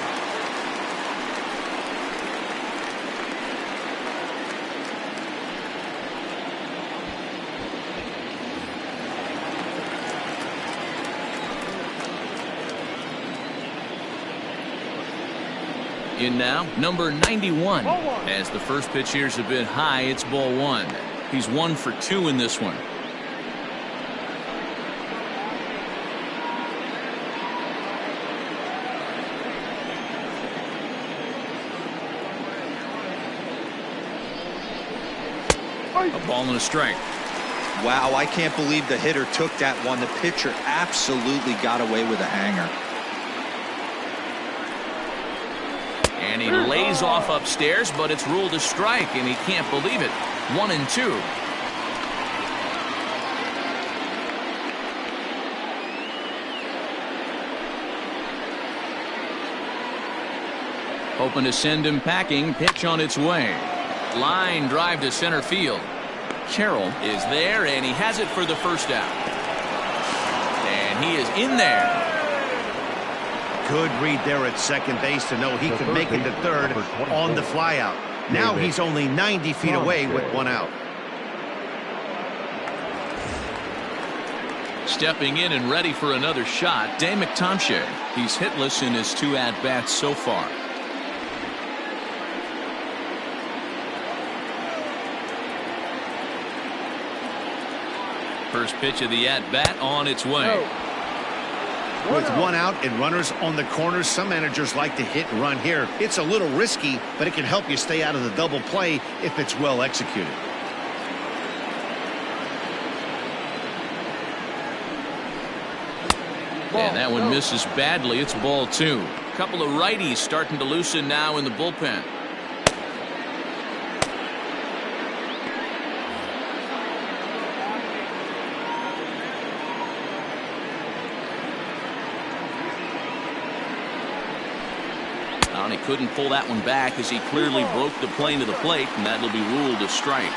In now, number 91. As the first pitch here's a bit high, it's ball 1. He's 1 for 2 in this one. A ball and a strike. Wow, I can't believe the hitter took that one. The pitcher absolutely got away with a hanger. And he lays off upstairs, but it's ruled a strike, and he can't believe it. 1-2. Hoping to send him packing. Pitch on its way. Line drive to center field. Carroll is there, and he has it for the first out. And he is in there. Good read there at second base to know he could make it to third on the flyout. Now he's only 90 feet away with 1 out. Stepping in and ready for another shot, Dave McTomshay. He's hitless in his 2 at-bats so far. First pitch of the at-bat on its way. With 1 out and runners on the corners, some managers like to hit and run here. It's a little risky, but it can help you stay out of the double play if it's well executed. And that one misses badly. It's ball 2. A couple of righties starting to loosen now in the bullpen. And he couldn't pull that one back as he clearly broke the plane to the plate, and that'll be ruled a strike.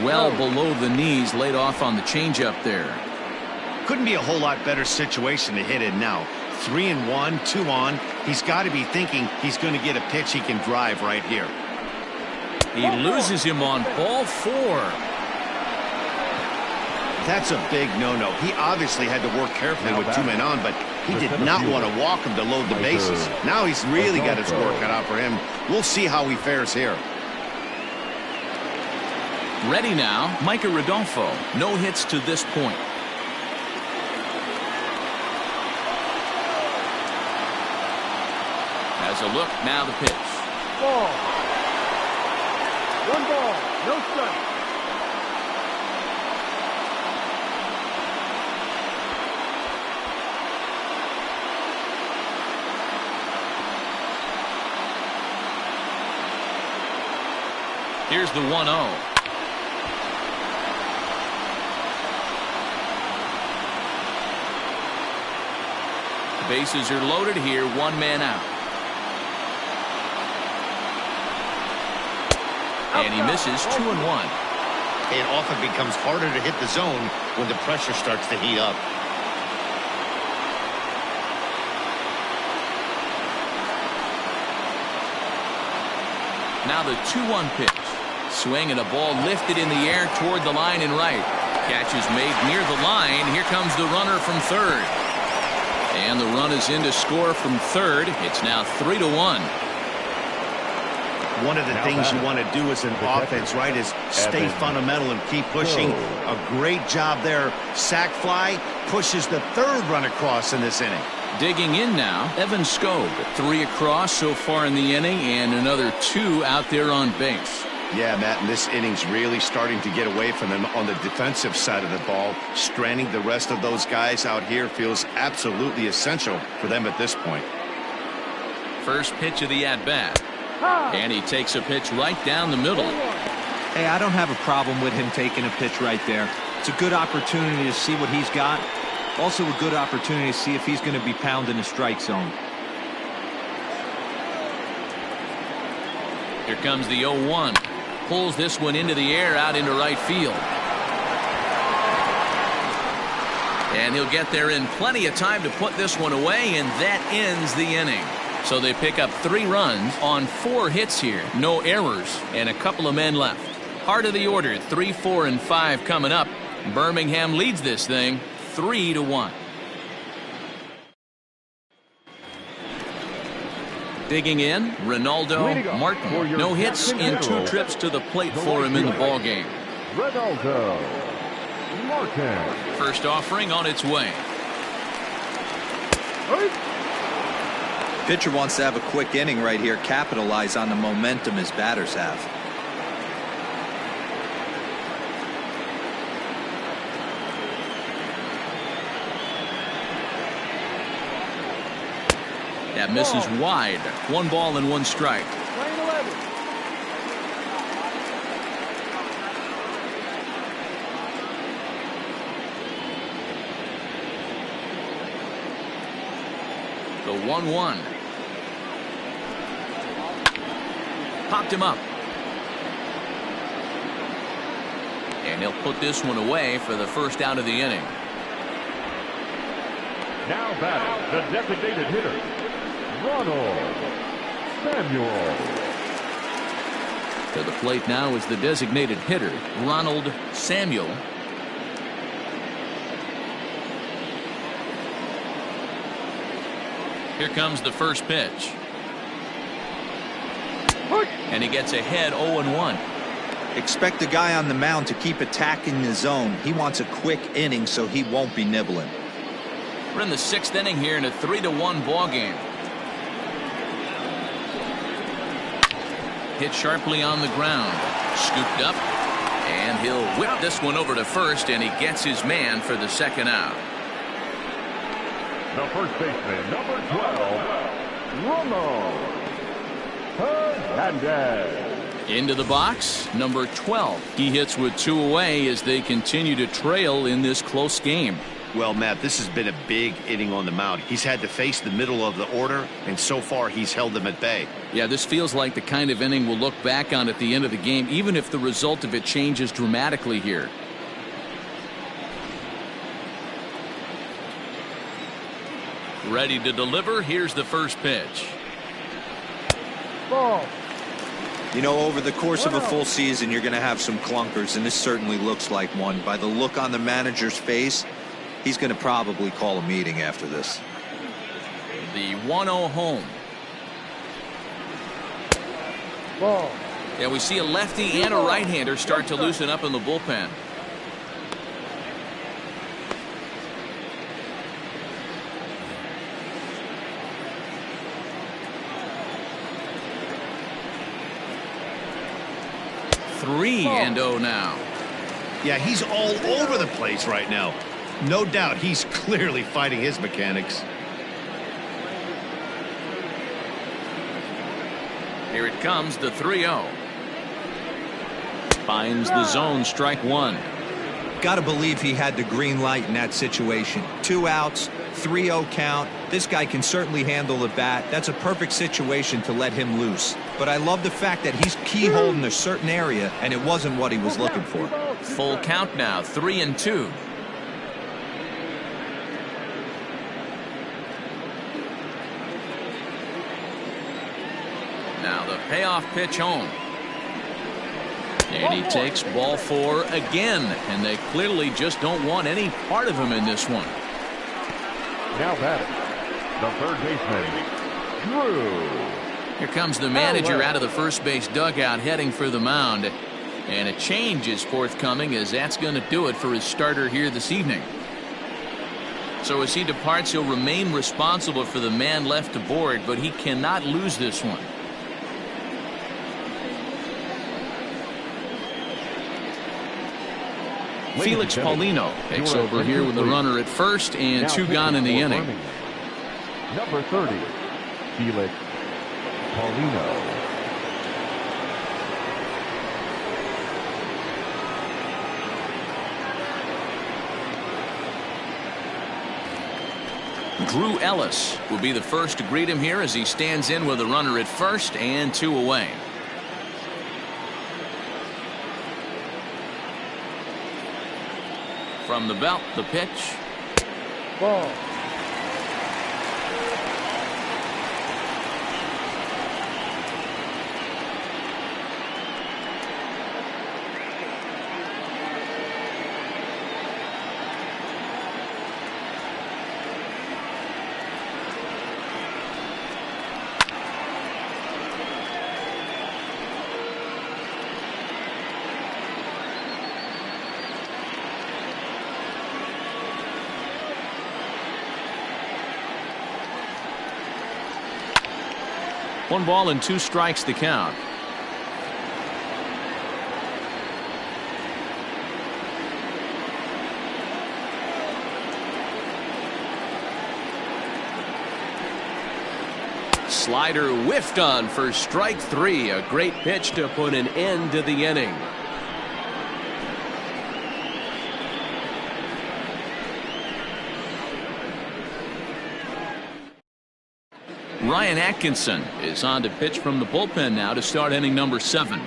Well below the knees, laid off on the changeup there. Couldn't be a whole lot better situation to hit in now. 3-1, 2 on. He's got to be thinking he's going to get a pitch he can drive right here. He loses him on ball 4. That's a big no-no. He obviously had to work carefully with 2 men on, but he did not want to walk him to load the bases. Now he's really got his work cut out for him. We'll see how he fares here. Ready now, Micah Rodolfo. No hits to this point. Has a look, now the pitch. Ball. 1 ball, no strike. Here's the 1-0. Bases are loaded here, 1 man out. And he misses 2-1. It often becomes harder to hit the zone when the pressure starts to heat up. Now the 2-1 pitch. Swing and a ball lifted in the air toward the line and right. Catch is made near the line. Here comes the runner from third. And the run is in to score from third. It's now 3-1. One of the things you want to do as an offense, right, is stay fundamental and keep pushing. A great job there. Sac fly pushes the 3rd run across in this inning. Digging in now, Evan Skog. 3 across so far in the inning, and another 2 out there on base. Yeah, Matt, and this inning's really starting to get away from him on the defensive side of the ball. Stranding the rest of those guys out here feels absolutely essential for them at this point. First pitch of the at-bat. And he takes a pitch right down the middle. Hey, I don't have a problem with him taking a pitch right there. It's a good opportunity to see what he's got. Also a good opportunity to see if he's going to be pounding the strike zone. Here comes the 0-1. Pulls this one into the air out into right field. And he'll get there in plenty of time to put this one away, and that ends the inning. So they pick up 3 runs on 4 hits here. No errors and a couple of men left. Heart of the order, 3, 4, and 5 coming up. Birmingham leads this thing 3-1. Digging in, Ronaldo Martin. No hits in 2 trips to the plate for him in the ballgame. Ronaldo Martin. First offering on its way. Pitcher wants to have a quick inning right here, capitalize on the momentum his batters have. That misses wide. 1 ball and 1 strike. Lane 11. The 1-1. Popped him up. And he'll put this one away for the first out of the inning. Now batting, the designated hitter, Ronald Samuel. To the plate now is the designated hitter, Ronald Samuel. Here comes the first pitch. And he gets ahead 0-1. Expect the guy on the mound to keep attacking the zone. He wants a quick inning so he won't be nibbling. We're in the 6th inning here in a 3-1 ball game. Hit sharply on the ground. Scooped up. And he'll whip this one over to first, and he gets his man for the second out. The first baseman, number 12, Ronald Hernandez. Into the box, number 12. He hits with 2 away as they continue to trail in this close game. Well, Matt, this has been a big inning on the mound. He's had to face the middle of the order, and so far he's held them at bay. Yeah, this feels like the kind of inning we'll look back on at the end of the game, even if the result of it changes dramatically here. Ready to deliver. Here's the first pitch. Ball. You know, over the course of a full season, you're going to have some clunkers, and this certainly looks like one. By the look on the manager's face, he's going to probably call a meeting after this. The 1-0 home. Ball. Yeah, we see a lefty and a right-hander start to loosen up in the bullpen. Three and 0 now. Yeah, he's all over the place right now. No doubt he's clearly fighting his mechanics. Here it comes, the 3-0. Finds the zone, strike 1. Got to believe he had the green light in that situation. 2 outs, 3-0 count. This guy can certainly handle the bat. That's a perfect situation to let him loose. But I love the fact that he's keyholed in a certain area, and it wasn't what he was looking for. Full count now, 3-2. Now the payoff pitch home. And he takes ball 4 again, and they clearly just don't want any part of him in this one. Now batting, the third baseman, Drew. Here comes the manager out of the first base dugout heading for the mound. And a change is forthcoming, as that's going to do it for his starter here this evening. So as he departs, he'll remain responsible for the man left to board, but he cannot lose this one. Felix Paulino takes over here with the runner at first and 2 gone in the inning. Number 30, Felix Paulino. Drew Ellis will be the first to greet him here as he stands in with a runner at first and 2 away. From the belt, the pitch. Ball. One ball and 2 strikes to count. Slider whiffed on for strike 3. A great pitch to put an end to the inning. Ryan Atkinson is on to pitch from the bullpen now to start inning number 7.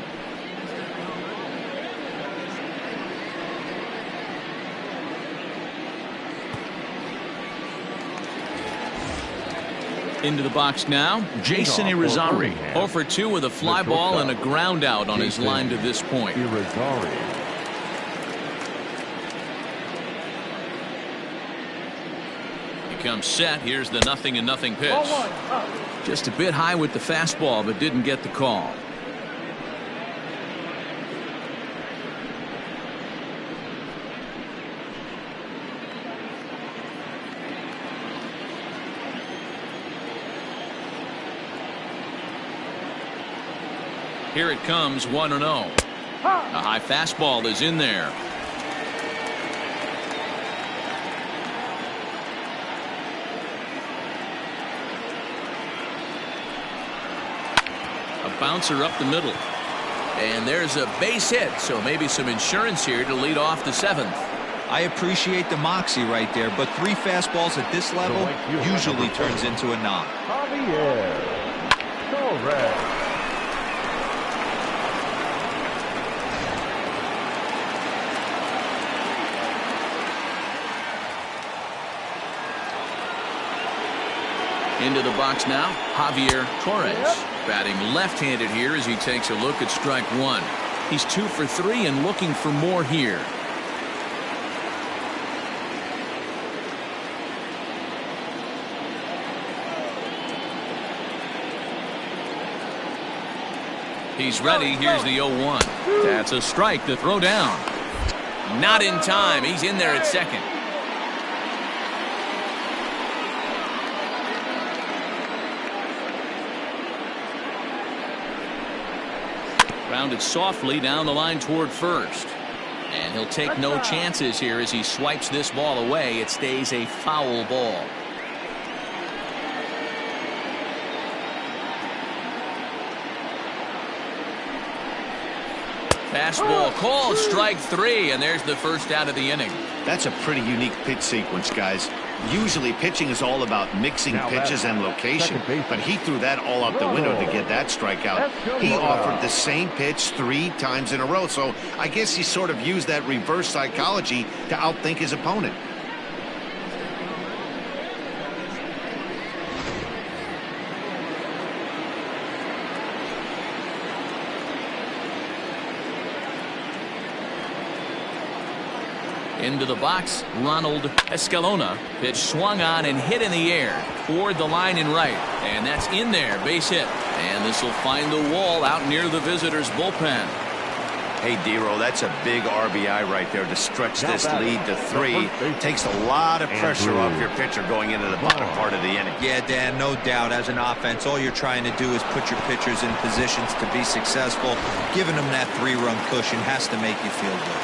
Into the box now, Jason Irizarry. 0 for 2 with a fly ball and a ground out on his line to this point. Comes set. Here's the 0-0 pitch. Just a bit high with the fastball, but didn't get the call. Here it comes, 1-0. A high fastball is in there. Bouncer up the middle, and there's a base hit, so maybe some insurance here to lead off the 7th. I appreciate the moxie right there, but 3 fastballs at this level usually turns into a knock. Javier Torres. Into the box now, Javier Torres. Batting left-handed here as he takes a look at strike 1. He's 2 for 3 and looking for more here. He's ready. Here's the 0-1. That's a strike to throw down. Not in time. He's in there at second. Rounded softly down the line toward first. And he'll take no chances here as he swipes this ball away. It stays a foul ball. Fastball called, strike 3, and there's the first out of the inning. That's a pretty unique pitch sequence, guys. Usually pitching is all about mixing pitches and location, but he threw that all out the window to get that strikeout. He offered the same pitch 3 times in a row, so I guess he sort of used that reverse psychology to outthink his opponent. Into the box, Ronald Escalona. Pitch swung on and hit in the air toward the line in right. And that's in there, base hit. And this will find the wall out near the visitors' bullpen. Hey, Dero, that's a big RBI right there to stretch this lead to 3. Takes a lot of pressure off your pitcher going into the bottom part of the inning. Yeah, Dan, no doubt. As an offense, all you're trying to do is put your pitchers in positions to be successful. Giving them that 3-run cushion has to make you feel good.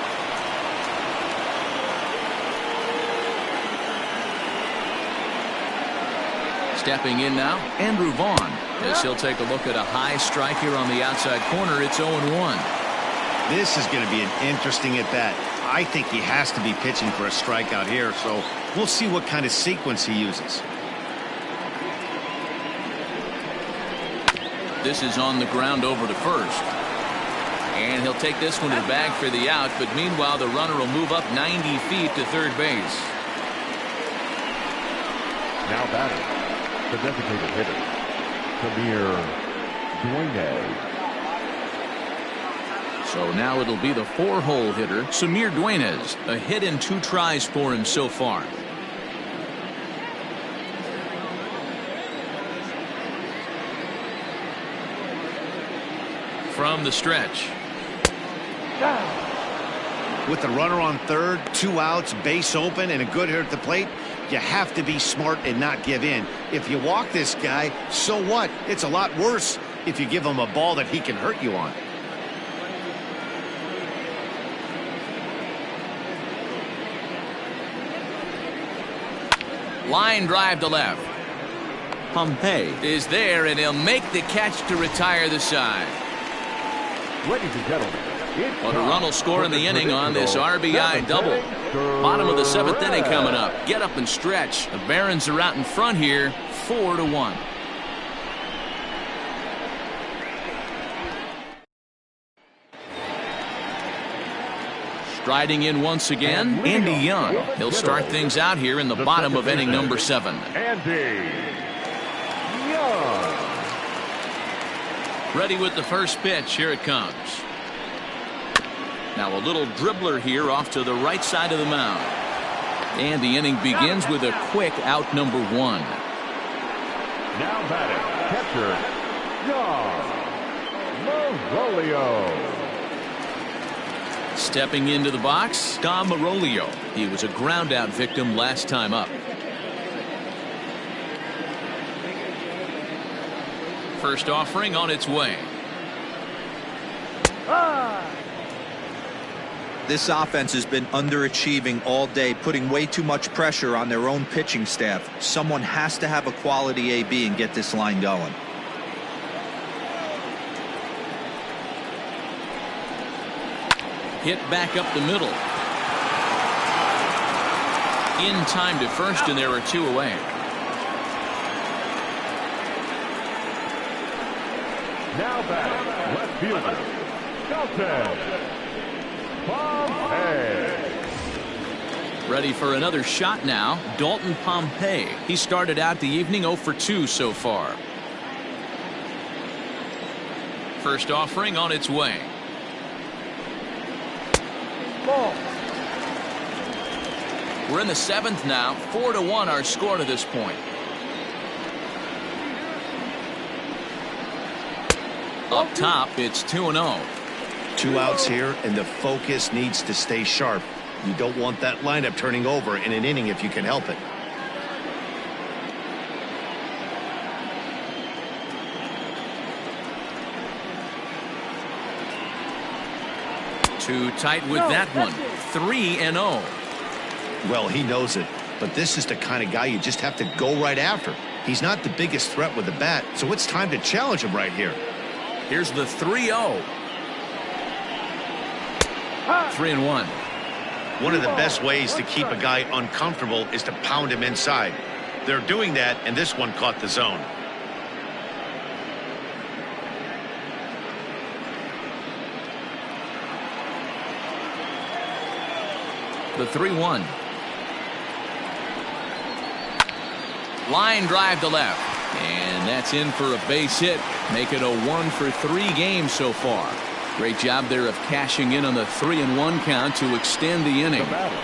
Stepping in now, Andrew Vaughn, as he'll take a look at a high strike here on the outside corner. It's 0-1. This is going to be an interesting at-bat. I think he has to be pitching for a strikeout here, so we'll see what kind of sequence he uses. This is on the ground over to first. And he'll take this one to the bag for the out, but meanwhile the runner will move up 90 feet to third base. Now batting, the designated hitter, Samir Dueñas. So now it'll be the 4-hole hitter, Samir Dueñas. A hit and 2 tries for him so far. From the stretch. With the runner on third, 2 outs, base open, and a good hitter at the plate, you have to be smart and not give in. If you walk this guy, so what? It's a lot worse if you give him a ball that he can hurt you on. Line drive to left. Pompey is there, and he'll make the catch to retire the side. Ladies and gentlemen, Well, the run will score in the inning on this RBI double. Bottom of the 7th inning coming up. Get up and stretch. The Barons are out in front here, 4-1. Striding in once again, Andy Young. He'll start things out here in the bottom of inning number 7. Andy Young. Ready with the first pitch. Here it comes. Now a little dribbler here off to the right side of the mound. And the inning begins with a quick out number 1. Now batting, catcher, Dom Marolio. Stepping into the box, Dom Marolio. He was a ground-out victim last time up. First offering on its way. This offense has been underachieving all day, putting way too much pressure on their own pitching staff. Someone has to have a quality AB and get this line going. Hit back up the middle. In time to first, and there are 2 away. Now batting, left fielder, Dalton Pompey. Ready for another shot now, Dalton Pompey. He started out the evening 0 for 2 so far. First offering on its way. Ball. We're in the 7th now. 4-1 our score to this point. Up top, it's 2-0. 2 outs here, and the focus needs to stay sharp. You don't want that lineup turning over in an inning if you can help it. Too tight with that one. 3-0. Well, he knows it, but this is the kind of guy you just have to go right after. He's not the biggest threat with the bat, so it's time to challenge him right here. Here's the 3-0. 3-1. One of the best ways to keep a guy uncomfortable is to pound him inside. They're doing that, and this one caught the zone. The 3-1. Line drive to left. And that's in for a base hit. Make it a 1 for 3 games so far. Great job there of cashing in on the 3-1 count to extend the inning. The batter,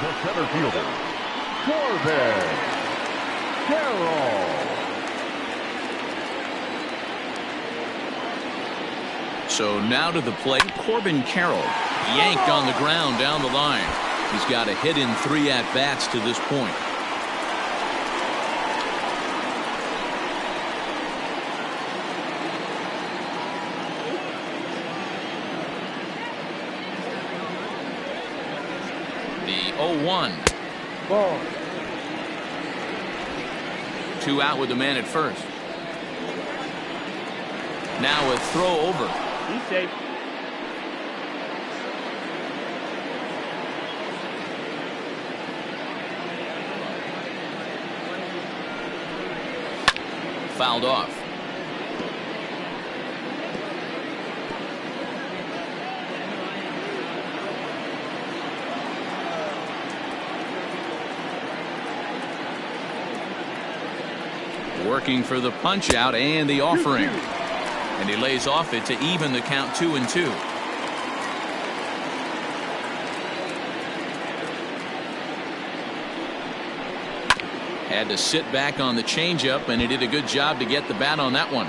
the center fielder, Corbin Carroll. So now to the plate, Corbin Carroll. Yanked on the ground down the line. He's got a hit in 3 at-bats to this point. The 0-1. Ball. 2 out with the man at first. Now a throw over. He's safe. Fouled off. Working for the punch out and the offering. And he lays off it to even the count 2-2. Had to sit back on the changeup, and he did a good job to get the bat on that one.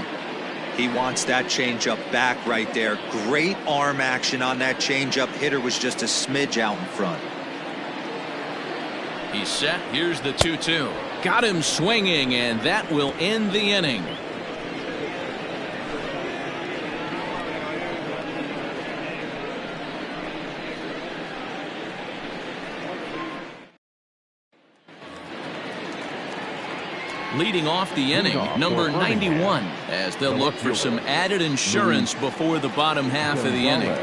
He wants that changeup back right there. Great arm action on that changeup. Hitter was just a smidge out in front. He's set. Here's the 2-2. Got him swinging, and that will end the inning. Leading off the inning, number 91, as they'll look for some added insurance before the bottom half of the inning.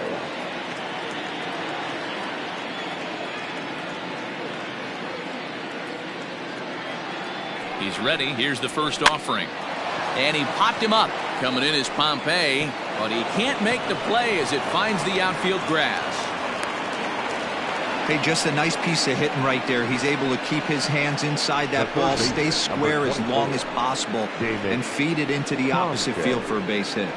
He's ready. Here's the first offering. And he popped him up. Coming in is Pompey, but he can't make the play as it finds the outfield grass. Hey, just a nice piece of hitting right there. He's able to keep his hands inside that ball, stay square as long as possible, and feed it into the opposite field for a base hit.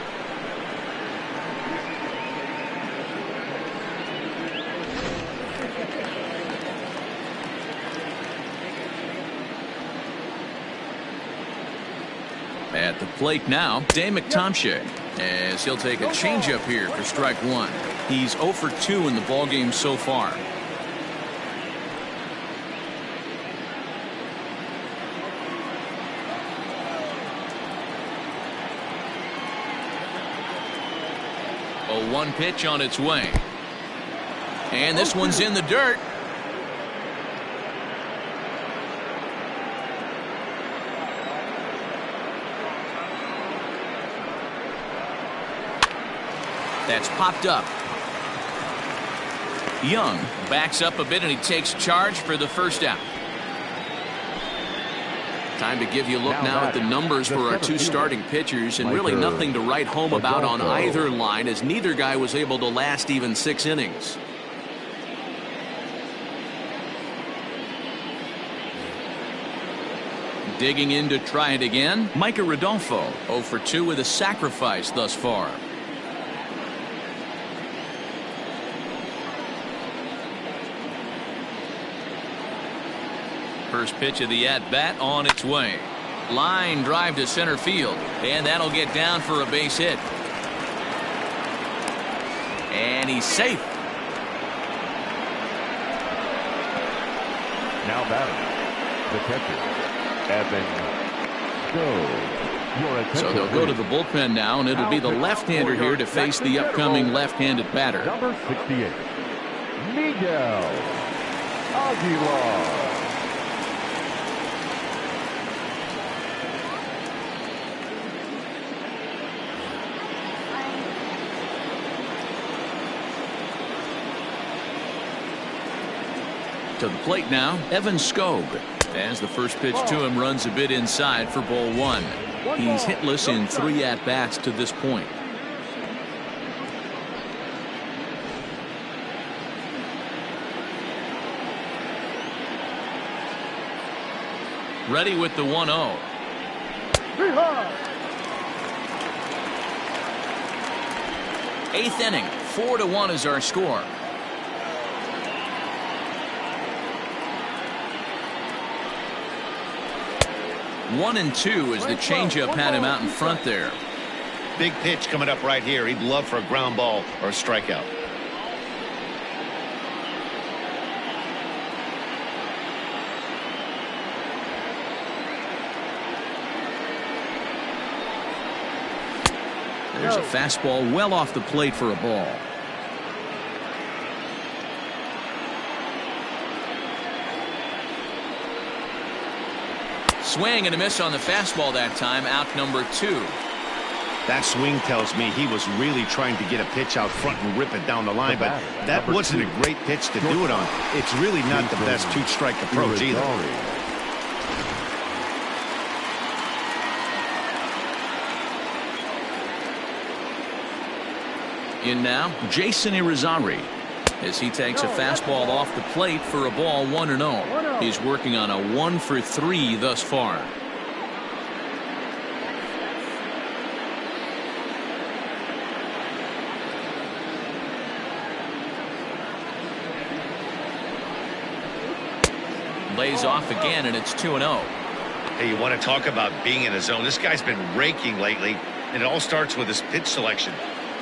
At the plate now, Dave McTomshay, as he'll take a changeup here for strike 1. He's 0 for 2 in the ballgame so far. A 1 pitch on its way. And this one's in the dirt. That's popped up. Young backs up a bit and he takes charge for the first out. Time to give you a look now at the numbers for our 2 starting pitchers, and really nothing to write home about on either line, as neither guy was able to last even 6 innings. Digging in to try it again, Micah Rodolfo, 0 for 2 with a sacrifice thus far. First pitch of the at-bat on its way. Line drive to center field, and that'll get down for a base hit. And he's safe. Now batting, the catcher, Evan Skog. So they'll go to the bullpen now, and it'll be the left-hander here to face the upcoming left-handed batter. Number 68, Miguel Aguilar. To the plate now, Evan Skog, as the first pitch to him runs a bit inside for ball 1. He's hitless in 3 at-bats to this point. Ready with the 1-0. 8th inning, 4-1 is our score. One and 2 as the changeup had him out in front there. big pitch coming up right here. He'd love for a ground ball or a strikeout. There's a fastball well off the plate for a ball. Swing and a miss on the fastball that time. Out number 2. That swing tells me he was really trying to get a pitch out front and rip it down the line, but that wasn't a great pitch to do it on. It's really not the best 2-strike approach either. In now, Jason Irizarry, as he takes a fastball off the plate for a ball, 1-0. He's working on a 1-for-3 thus far. Lays off again, and it's 2-0. Hey, you want to talk about being in a zone? This guy's been raking lately, and it all starts with his pitch selection.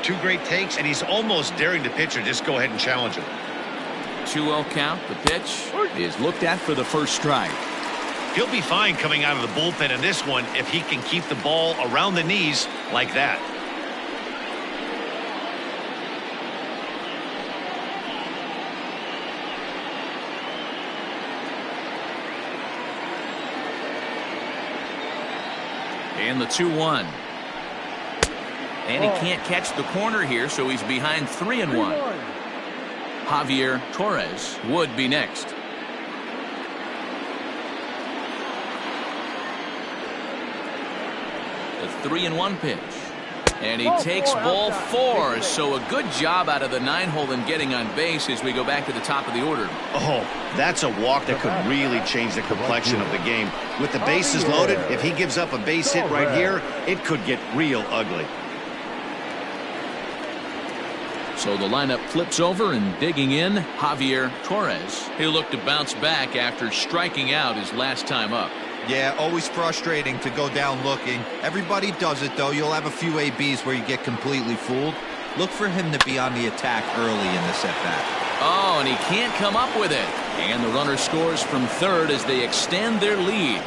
2 great takes, and he's almost daring the pitcher just go ahead and challenge him. 2-0 count. The pitch is looked at for the first strike. He'll be fine coming out of the bullpen in this one if he can keep the ball around the knees like that. And the 2-1. And he can't catch the corner here, so he's behind 3-1. Javier Torres would be next. The 3-1 pitch. And he takes ball 4, so a good job out of the 9-hole in getting on base as we go back to the top of the order. Oh, that's a walk that could really change the complexion of the game. With the bases loaded, if he gives up a base hit right here, it could get real ugly. So the lineup flips over, and digging in, Javier Torres. He'll look to bounce back after striking out his last time up. Yeah, always frustrating to go down looking. Everybody does it, though. You'll have a few ABs where you get completely fooled. Look for him to be on the attack early in the set-back. Oh, and he can't come up with it. And the runner scores from third as they extend their lead.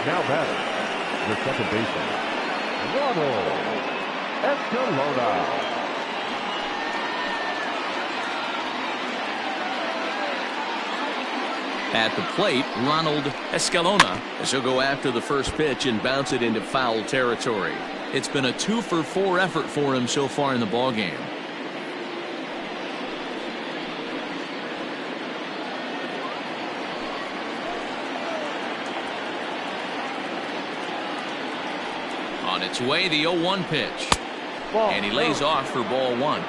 Now batting, the second baseman, Ronald Escalona. At the plate, Ronald Escalona, as he'll go after the first pitch and bounce it into foul territory. It's been a 2-for-4 effort for him so far in the ballgame. On its way, the 0-1 pitch. And he lays off for ball 1.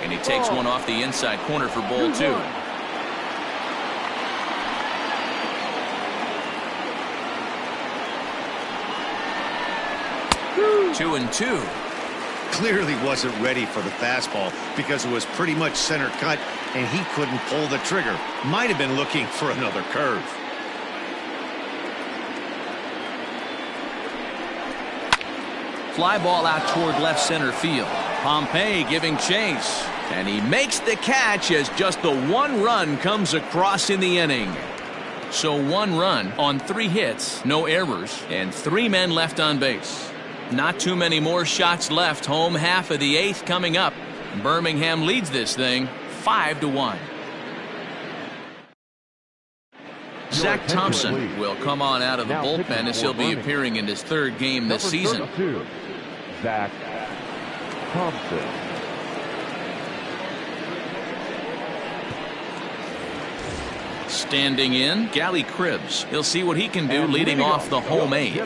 And he takes one off the inside corner for ball 2. 2-2. Clearly wasn't ready for the fastball because it was pretty much center cut and he couldn't pull the trigger. Might have been looking for another curve. Fly ball out toward left center field. Pompey giving chase. And he makes the catch as just the 1 run comes across in the inning. So 1 run on 3 hits, no errors, and 3 men left on base. Not too many more shots left. Home half of the 8th coming up. Birmingham leads this thing 5-1. Zach Thompson will come on out of the bullpen as he'll be appearing in his 3rd game this season. Zach Thompson. Standing in, Gally Cribbs. He'll see what he can do leading off the home 8.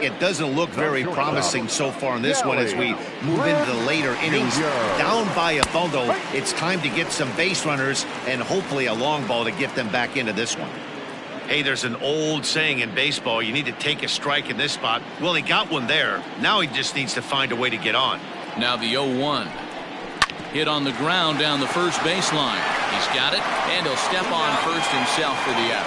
It doesn't look very promising so far in this one as we move into the later innings. Down by a bundle, it's time to get some base runners and hopefully a long ball to get them back into this one. Hey, there's an old saying in baseball, you need to take a strike in this spot. Well, he got one there. Now he just needs to find a way to get on. Now the 0-1. Hit on the ground down the first baseline. He's got it, and he'll step on first himself for the out.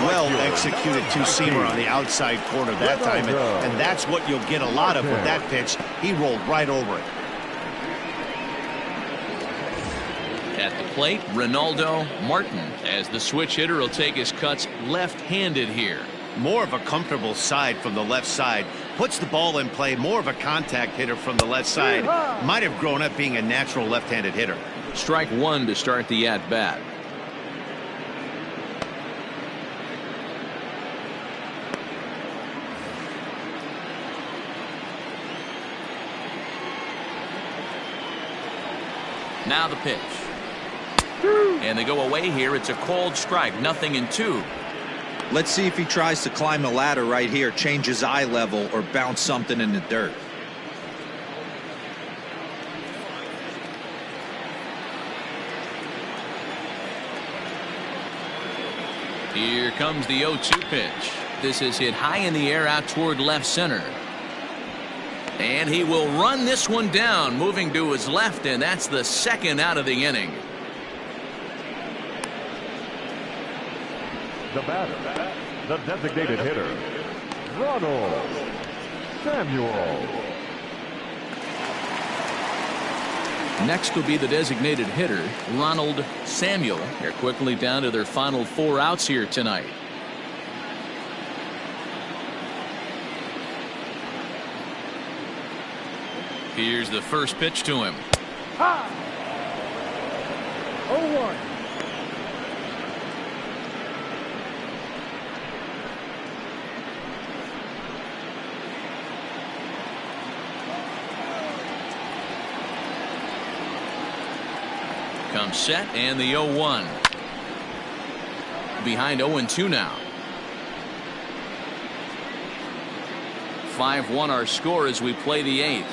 Well executed two-seamer on the outside corner that time, and that's what you'll get a lot of with that pitch. He rolled right over it. At the plate, Ronaldo Martin, as the switch hitter will take his cuts left-handed here. More of a comfortable side from the left side. Puts the ball in play. More of a contact hitter from the left side. Might have grown up being a natural left-handed hitter. Strike one to start the at-bat. Now the pitch. And they go away here. It's a called strike. 0-2. Let's see if he tries to climb the ladder right here, change his eye level, or bounce something in the dirt. Here comes the 0-2 pitch. This is hit high in the air out toward left center. And he will run this one down, moving to his left, and that's the second out of the inning. The batter, the designated hitter, Ronald Samuel. Next will be the designated hitter, Ronald Samuel. They're quickly down to their final 4 outs here tonight. Here's the first pitch to him. 0-1. Comes set, and the 0-1. Behind 0-2 now. 5-1 our score as we play the 8th.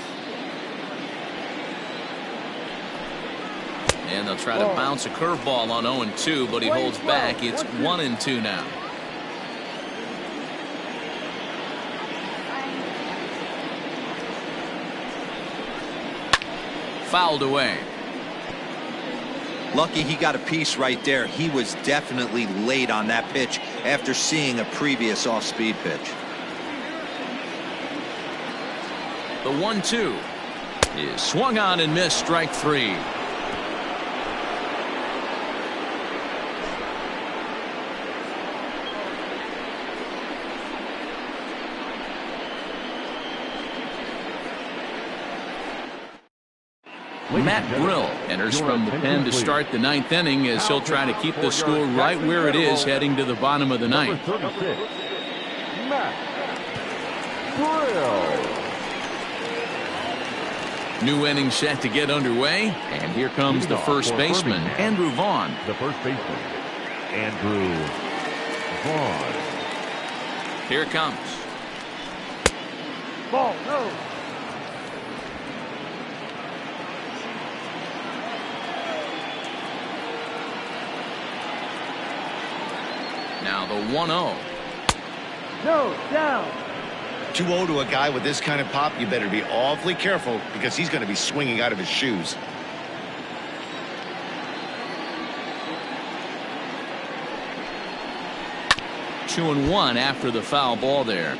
And they'll try to bounce a curveball on 0-2, but he holds back. It's 1-2 now. Fouled away. Lucky he got a piece right there. He was definitely late on that pitch after seeing a previous off-speed pitch. The 1-2 is swung on and missed. Strike 3. Matt Brill enters from the pen to start the 9th inning as he'll try to keep the score right where it is heading to the bottom of the 9th. Matt Brill. New inning set to get underway, and here comes the first baseman, Andrew Vaughn. The first baseman, Andrew Vaughn. Here it comes. Ball, no. Now the 1-0. No, down. 2-0 to a guy with this kind of pop, you better be awfully careful because he's going to be swinging out of his shoes. Two and one after the foul ball there.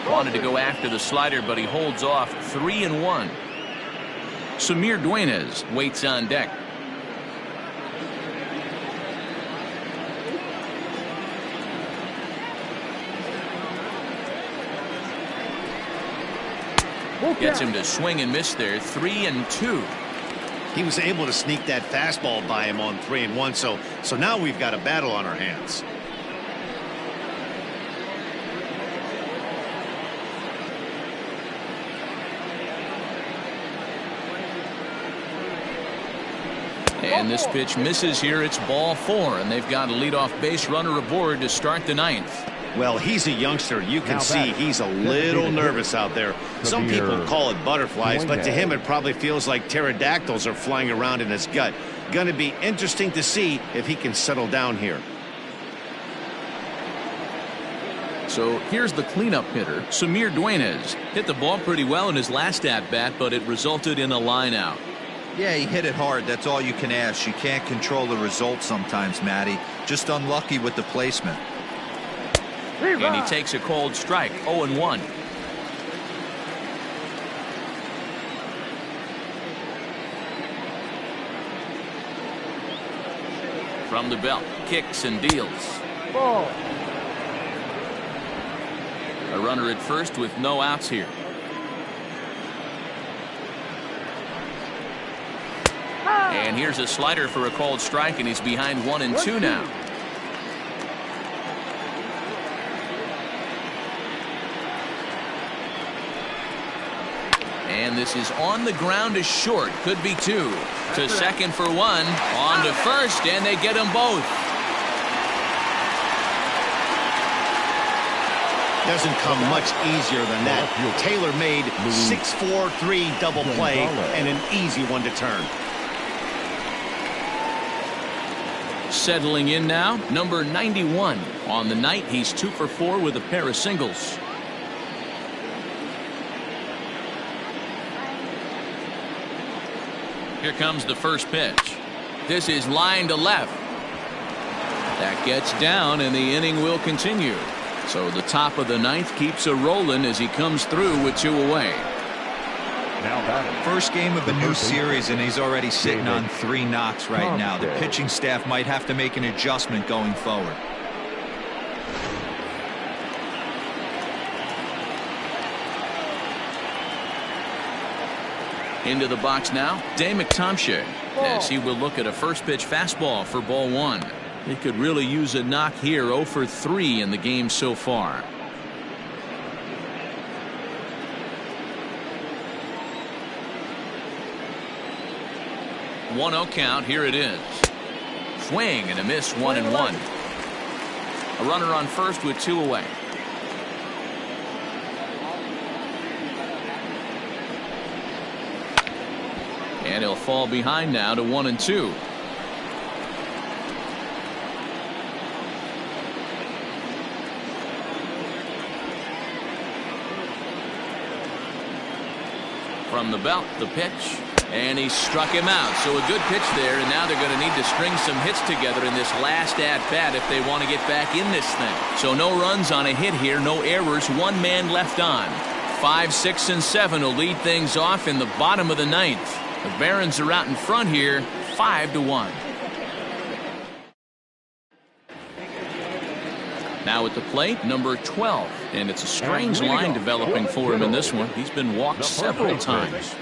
Wanted to go after the slider, but he holds off. 3-1. Samir Duenas waits on deck. Gets him to swing and miss there. 3-2. He was able to sneak that fastball by him on 3-1. So now we've got a battle on our hands. And this pitch misses here. It's ball 4, and they've got a leadoff base runner aboard to start the 9th. Well, he's a youngster. You can see he's a little nervous out there. Some people call it butterflies, but to him it probably feels like pterodactyls are flying around in his gut. Going to be interesting to see if he can settle down here. So here's the cleanup hitter, Samir Dueñas. Hit the ball pretty well in his last at-bat, but it resulted in a line out. Yeah, he hit it hard. That's all you can ask. You can't control the result sometimes, Matty. Just unlucky with the placement. And he takes a cold strike, 0-1. From the belt, kicks and deals. Ball. A runner at first with no outs here. And here's a slider for a called strike, and he's behind 1-2 now. And this is on the ground to short. Could be 2. To second for 1. On to first, and they get them both. Doesn't come much easier than that. Taylor made 6-4-3 double play and an easy one to turn. Settling in now, number 91. On the night, he's 2 for 4 with a pair of singles. Here comes the first pitch. This is line to left. That gets down, and the inning will continue. So the top of the ninth keeps a rolling as he comes through with 2 away. First game of a new series, and he's already sitting on 3 knocks right now. The pitching staff might have to make an adjustment going forward. Into the box now, Dave McTomshay, as he will look at a first pitch fastball for ball 1. He could really use a knock here. 0 for 3 in the game so far. One 0 count. Here it is. Swing and a miss. 1-1. A runner on first with 2 away. And he'll fall behind now to 1-2. From the belt, the pitch, and he struck him out. So a good pitch there, and now they're going to need to string some hits together in this last at-bat if they want to get back in this thing. So no runs on a hit here, no errors, 1 man left on. 5, 6, and 7 will lead things off in the bottom of the ninth. The Barons are out in front here, 5-1. Now at the plate, number 12. And it's a strange line developing for him in this one. He's been walked several times.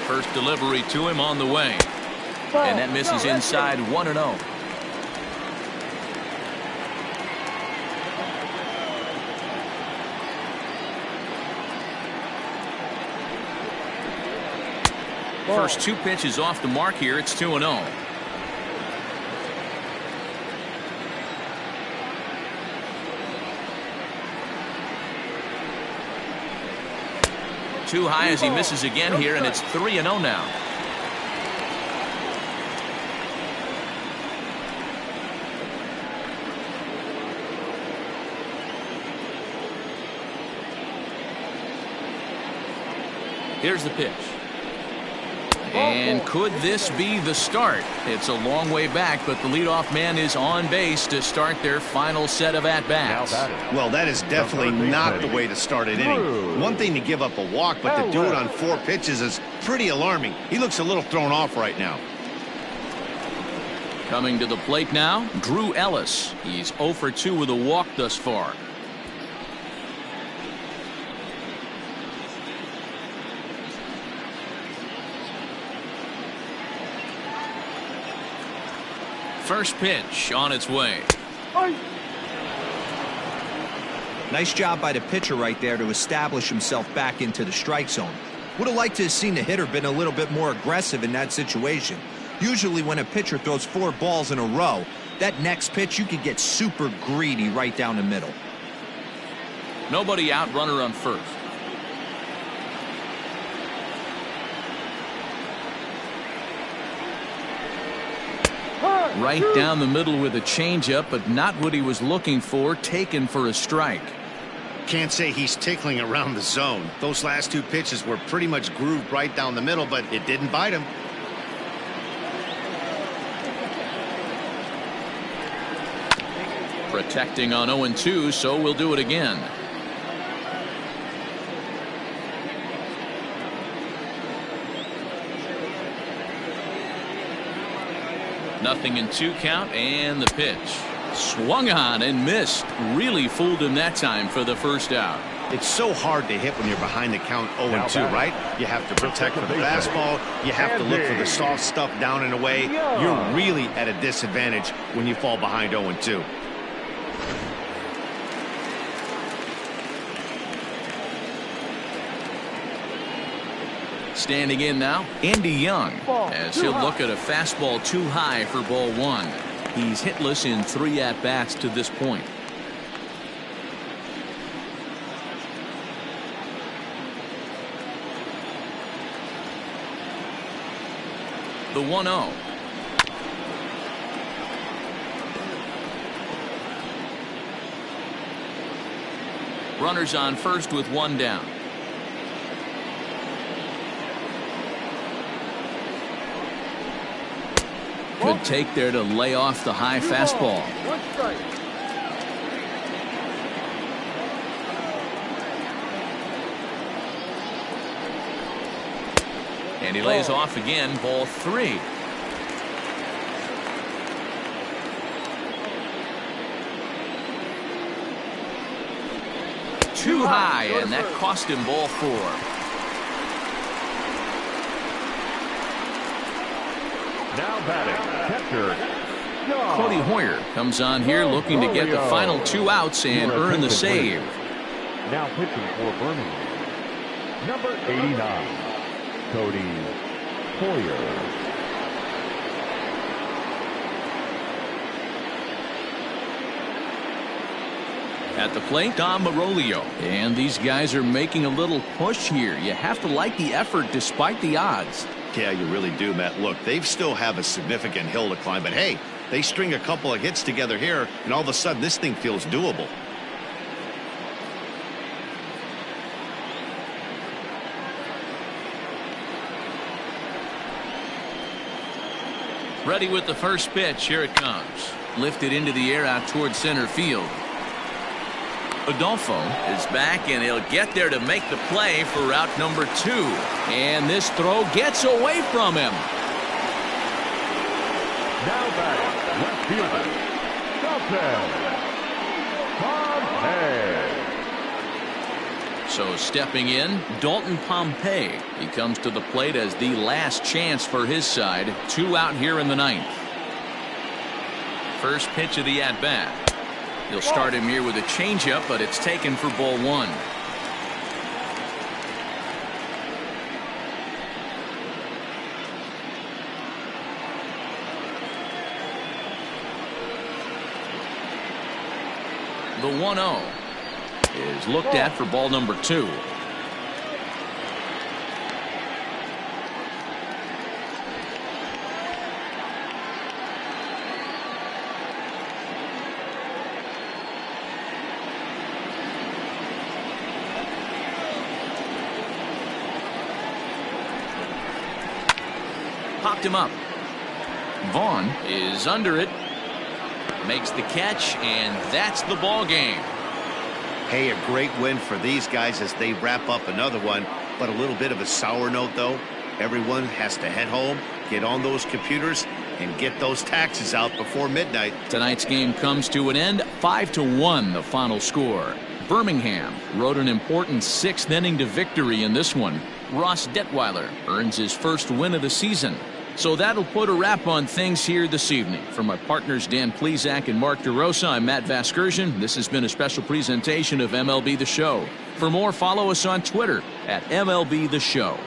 First delivery to him on the way. And that misses inside 1-0. First 2 pitches off the mark here. It's 2-0. Too high as he misses again here, and it's 3-0 now. Here's the pitch. And could this be the start? It's a long way back, but the leadoff man is on base to start their final set of at-bats. Well, that is definitely not the way to start an inning. One thing to give up a walk, but to do it on 4 pitches is pretty alarming. He looks a little thrown off right now. Coming to the plate now, Drew Ellis. He's 0 for 2 with a walk thus far. First pitch on its way. Nice job by the pitcher right there to establish himself back into the strike zone. Would have liked to have seen the hitter been a little bit more aggressive in that situation. Usually when a pitcher throws 4 balls in a row, that next pitch you could get super greedy right down the middle. Nobody out, runner on first. Right down the middle with a changeup, but not what he was looking for, taken for a strike. Can't say he's tickling around the zone. Those last 2 pitches were pretty much grooved right down the middle, but it didn't bite him. Protecting on 0-2, so we'll do it again. Nothing in 2 count, and the pitch. Swung on and missed. Really fooled him that time for the first out. It's so hard to hit when you're behind the count 0-2, right? You have to protect for the fastball. You have to look for the soft stuff down and away. You're really at a disadvantage when you fall behind 0-2. Standing in now, Andy Young, as he'll look at a fastball too high for ball 1. He's hitless in 3 at-bats to this point. The 1-0. Runners on first with 1 down. Good take there to lay off the high fastball. 1 strike. And he lays off again, ball 3. Too high, and that cost him ball 4. Now batting, catcher, Cody Hoyer comes on here looking to get the final 2 outs and earn the save. now pitching for Birmingham, number 89, Cody Hoyer. At the plate, Dom Marolio. And these guys are making a little push here. You have to like the effort despite the odds. Yeah, you really do, Matt. Look, they still have a significant hill to climb, but hey, they string a couple of hits together here, and all of a sudden this thing feels doable. Ready with the first pitch. Here it comes. Lifted into the air out towards center field. Adolfo is back, and he'll get there to make the play for route number 2. And this throw gets away from him. Now batting, left fielder, Pompey. So stepping in, Dalton Pompey. He comes to the plate as the last chance for his side. 2 out here in the 9th. First pitch of the at-bat. He'll start him here with a changeup, but it's taken for ball 1. The 1-0 is looked at for ball number 2. Popped him up. Vaughn is under it. Makes the catch, and that's the ball game. Hey, a great win for these guys as they wrap up another one, but a little bit of a sour note, though. Everyone has to head home, get on those computers, and get those taxes out before midnight. Tonight's game comes to an end. 5-1 the final score. Birmingham rode an important 6th inning to victory in this one. Ross Detweiler earns his first win of the season. So that'll put a wrap on things here this evening. For my partners Dan Plesac and Mark DeRosa, I'm Matt Vasgersian. This has been a special presentation of MLB The Show. For more, follow us on Twitter at MLB The Show.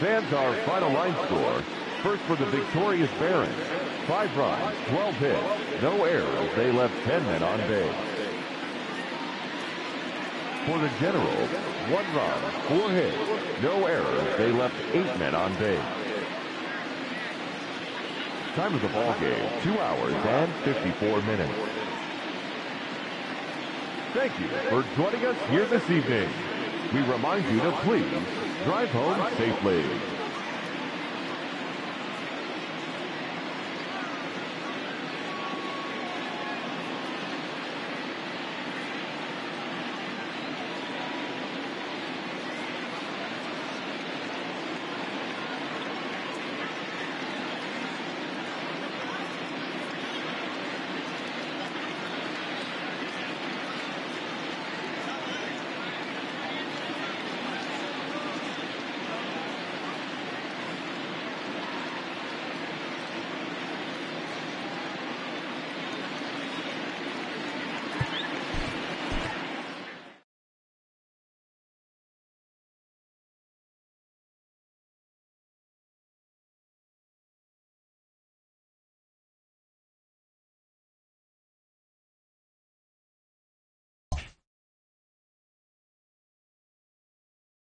stands our final line score. First for the victorious Barons, 5 runs, 12 hits, no errors. They left 10 men on base. For the Generals, 1 run, 4 hits, no errors. They left 8 men on base. Time of the ball game, 2 hours and 54 minutes. Thank you for joining us here this evening. We remind you to please drive home safely.